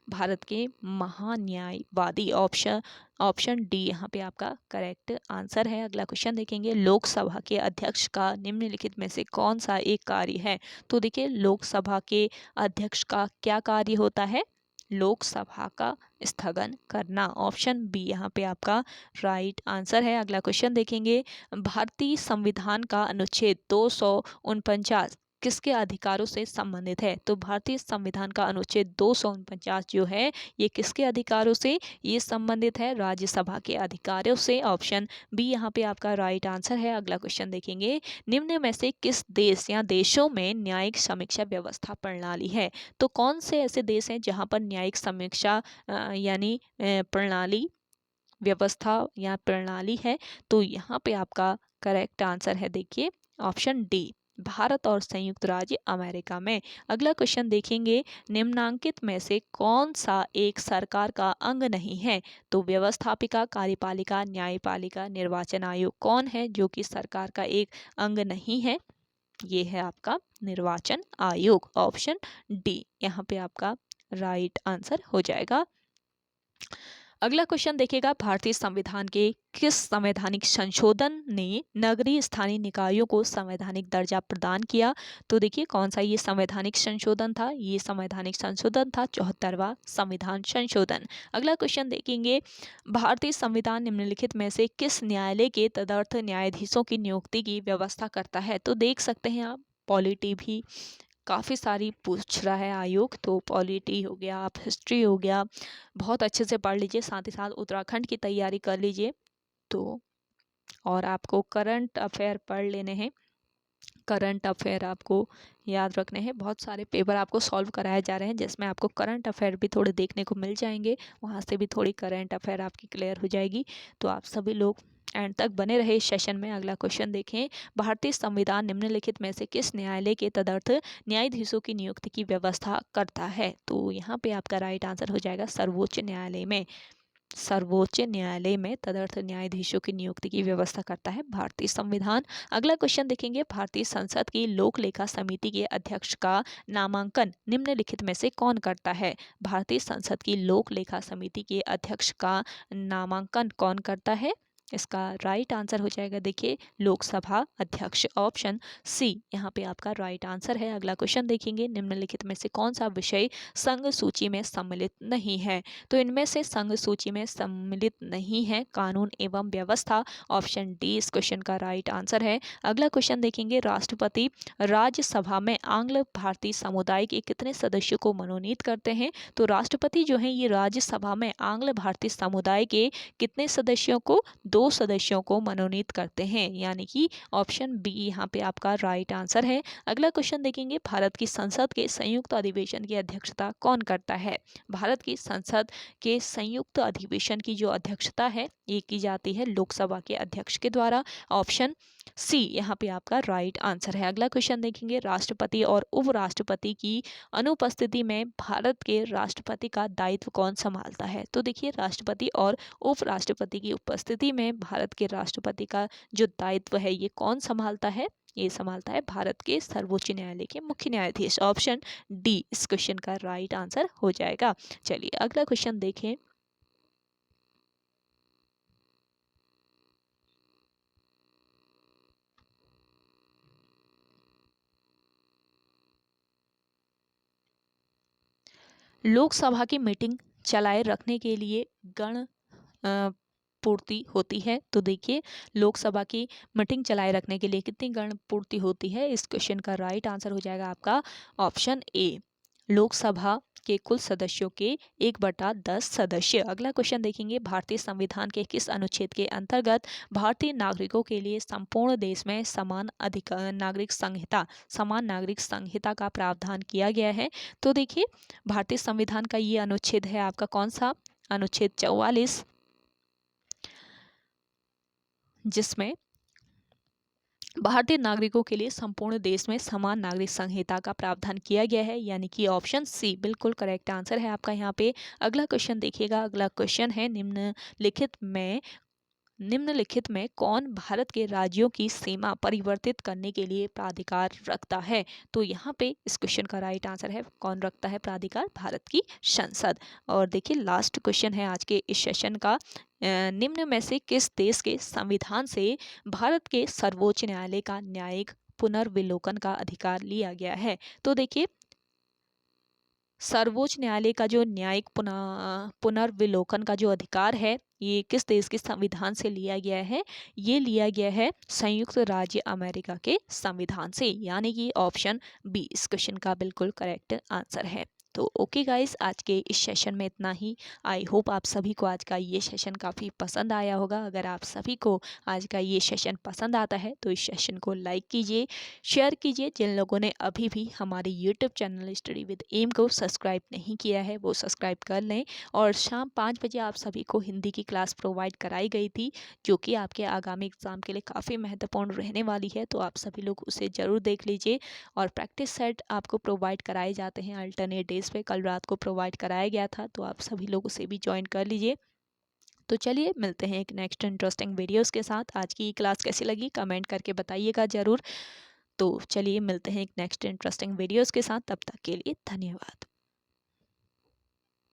भारत के महान्यायवादी। ऑप्शन डी यहाँ पे आपका करेक्ट आंसर है। अगला क्वेश्चन देखेंगे, लोकसभा के अध्यक्ष का निम्नलिखित में से कौन सा एक कार्य है? तो देखिए लोकसभा के अध्यक्ष का क्या कार्य होता है? लोकसभा का स्थगन करना। ऑप्शन बी यहाँ पे आपका राइट आंसर है। अगला क्वेश्चन देखेंगे, भारतीय संविधान का अनुच्छेद 249 किसके अधिकारों से संबंधित है? तो भारतीय संविधान का अनुच्छेद 249 जो है ये किसके अधिकारों से ये संबंधित है? राज्यसभा के अधिकारों से। ऑप्शन बी यहाँ पे आपका राइट आंसर है। अगला क्वेश्चन देखेंगे, निम्न में से किस देश या देशों में न्यायिक समीक्षा व्यवस्था प्रणाली है? तो कौन से ऐसे देश हैं जहाँ पर न्यायिक समीक्षा यानी प्रणाली व्यवस्था या प्रणाली है? तो यहाँ पे आपका करेक्ट आंसर है देखिए ऑप्शन डी, भारत और संयुक्त राज्य अमेरिका में। अगला क्वेश्चन देखेंगे, निम्नांकित में से कौन सा एक सरकार का अंग नहीं है? तो व्यवस्थापिका, कार्यपालिका, न्यायपालिका, निर्वाचन आयोग कौन है जो कि सरकार का एक अंग नहीं है? ये है आपका निर्वाचन आयोग। ऑप्शन डी यहाँ पे आपका राइट आंसर हो जाएगा। अगला क्वेश्चन देखिएगा, भारतीय संविधान के किस संवैधानिक संशोधन ने नगरीय स्थानीय निकायों को संवैधानिक दर्जा प्रदान किया? तो देखिए कौन सा ये संवैधानिक संशोधन था? ये संवैधानिक संशोधन था 74वां संविधान संशोधन। अगला क्वेश्चन देखेंगे, भारतीय संविधान निम्नलिखित में से किस न्यायालय के तदर्थ न्यायाधीशों की नियुक्ति की व्यवस्था करता है? तो देख सकते हैं आप पॉलिटी भी काफ़ी सारी पूछ रहा है आयोग, तो पॉलिटी हो गया, आप हिस्ट्री हो गया, बहुत अच्छे से पढ़ लीजिए। साथ ही साथ उत्तराखंड की तैयारी कर लीजिए। तो और आपको करंट अफेयर पढ़ लेने हैं, करंट अफेयर आपको याद रखने हैं। बहुत सारे पेपर आपको सॉल्व कराए जा रहे हैं जिसमें आपको करंट अफेयर भी थोड़े देखने को मिल जाएंगे, वहाँ से भी थोड़ी करंट अफेयर आपकी क्लियर हो जाएगी। तो आप सभी लोग एंड तक बने रहे इस सेशन में। अगला क्वेश्चन देखें, भारतीय संविधान निम्नलिखित में से किस न्यायालय के तदर्थ न्यायाधीशों की नियुक्ति की व्यवस्था करता है? तो यहाँ पे आपका राइट आंसर हो जाएगा सर्वोच्च न्यायालय में। सर्वोच्च न्यायालय में तदर्थ न्यायाधीशों की नियुक्ति की व्यवस्था करता है भारतीय संविधान। अगला क्वेश्चन देखेंगे, भारतीय संसद की लोक लेखा समिति के अध्यक्ष का नामांकन निम्नलिखित में से कौन करता है? भारतीय संसद की लोक लेखा समिति के अध्यक्ष का नामांकन कौन करता है? इसका राइट आंसर हो जाएगा देखिए लोकसभा अध्यक्ष। ऑप्शन सी यहाँ पे आपका राइट आंसर है। अगला क्वेश्चन देखेंगे, निम्नलिखित में से कौन सा विषय संघ सूची में सम्मिलित नहीं है? तो इनमें से संघ सूची में सम्मिलित नहीं है कानून एवं व्यवस्था। ऑप्शन डी इस क्वेश्चन का राइट आंसर है। अगला क्वेश्चन देखेंगे, राष्ट्रपति राज्यसभा में आंग्ल भारतीय समुदाय के कितने सदस्यों को मनोनीत करते हैं? तो राष्ट्रपति जो है ये राज्यसभा में आंग्ल भारतीय समुदाय के कितने सदस्यों को? 2 सदस्यों को मनोनीत करते हैं, यानी कि ऑप्शन बी यहाँ पे आपका राइट आंसर है। अगला क्वेश्चन देखेंगे, भारत की संसद के संयुक्त अधिवेशन की अध्यक्षता कौन करता है? भारत की संसद के संयुक्त अधिवेशन की जो अध्यक्षता है ये की जाती है लोकसभा के अध्यक्ष के द्वारा। ऑप्शन सी यहाँ पे आपका राइट आंसर है। अगला क्वेश्चन देखेंगे, राष्ट्रपति और उपराष्ट्रपति की अनुपस्थिति में भारत के राष्ट्रपति का दायित्व कौन संभालता है? तो देखिए, राष्ट्रपति और उपराष्ट्रपति की उपस्थिति में भारत के राष्ट्रपति का जो दायित्व है ये कौन संभालता है? ये संभालता है भारत के सर्वोच्च न्यायालय के मुख्य न्यायाधीश। ऑप्शन डी इस क्वेश्चन का राइट आंसर हो जाएगा। चलिए अगला क्वेश्चन देखें। लोकसभा की मीटिंग चलाए रखने के लिए गण पूर्ति होती है? तो देखिए, लोकसभा की मीटिंग चलाए रखने के लिए कितनी गण पूर्ति होती है? इस क्वेश्चन का राइट आंसर हो जाएगा आपका ऑप्शन ए, लोकसभा के कुल सदस्यों के 1/10 सदस्य। अगला क्वेश्चन देखेंगे, भारतीय संविधान के किस अनुच्छेद के अंतर्गत भारतीय नागरिकों के लिए संपूर्ण देश में समान अधिकार समान नागरिक संहिता का प्रावधान किया गया है? तो देखिए, भारतीय संविधान का ये अनुच्छेद है आपका कौन सा? अनुच्छेद 44, जिसमें भारतीय नागरिकों के लिए संपूर्ण देश में समान नागरिक संहिता का प्रावधान किया गया है, यानी कि ऑप्शन सी बिल्कुल करेक्ट आंसर है आपका यहाँ पे। अगला क्वेश्चन देखिएगा। अगला क्वेश्चन है, निम्नलिखित में कौन भारत के राज्यों की सीमा परिवर्तित करने के लिए प्राधिकार रखता है? तो यहाँ पे इस क्वेश्चन का राइट आंसर है, कौन रखता है प्राधिकार? भारत की संसद। और देखिए, लास्ट क्वेश्चन है आज के इस सेशन का, निम्न में से किस देश के संविधान से भारत के सर्वोच्च न्यायालय का न्यायिक पुनर्विलोकन का अधिकार लिया गया है? तो देखिए, सर्वोच्च न्यायालय का जो न्यायिक पुनर्विलोकन का जो अधिकार है ये किस देश के संविधान से लिया गया है? ये लिया गया है संयुक्त राज्य अमेरिका के संविधान से, यानी कि ऑप्शन बी इस क्वेश्चन का बिल्कुल करेक्ट आंसर है। तो ओके गाइस, आज के इस सेशन में इतना ही। आई होप आप सभी को आज का ये सेशन काफ़ी पसंद आया होगा। अगर आप सभी को आज का ये सेशन पसंद आता है तो इस सेशन को लाइक कीजिए, शेयर कीजिए। जिन लोगों ने अभी भी हमारे YouTube channel study with M को सब्सक्राइब नहीं किया है वो सब्सक्राइब कर लें। और शाम 5 बजे आप सभी को हिंदी की क्लास प्रोवाइड कराई गई थी, जो कि आपके आगामी एग्ज़ाम के लिए काफ़ी महत्वपूर्ण रहने वाली है, तो आप सभी लोग उसे ज़रूर देख लीजिए। और प्रैक्टिस सेट आपको प्रोवाइड कराए जाते हैं अल्टरनेट डेज पे, कल रात को प्रोवाइड कराया गया था, तो आप सभी लोग उसे भी ज्वाइन कर लीजिए। तो चलिए मिलते हैं एक नेक्स्ट इंटरेस्टिंग वीडियोस के साथ। आज की क्लास कैसी लगी कमेंट करके बताइएगा ज़रूर। तो चलिए मिलते हैं एक नेक्स्ट इंटरेस्टिंग वीडियोस के साथ, तब तक के लिए धन्यवाद।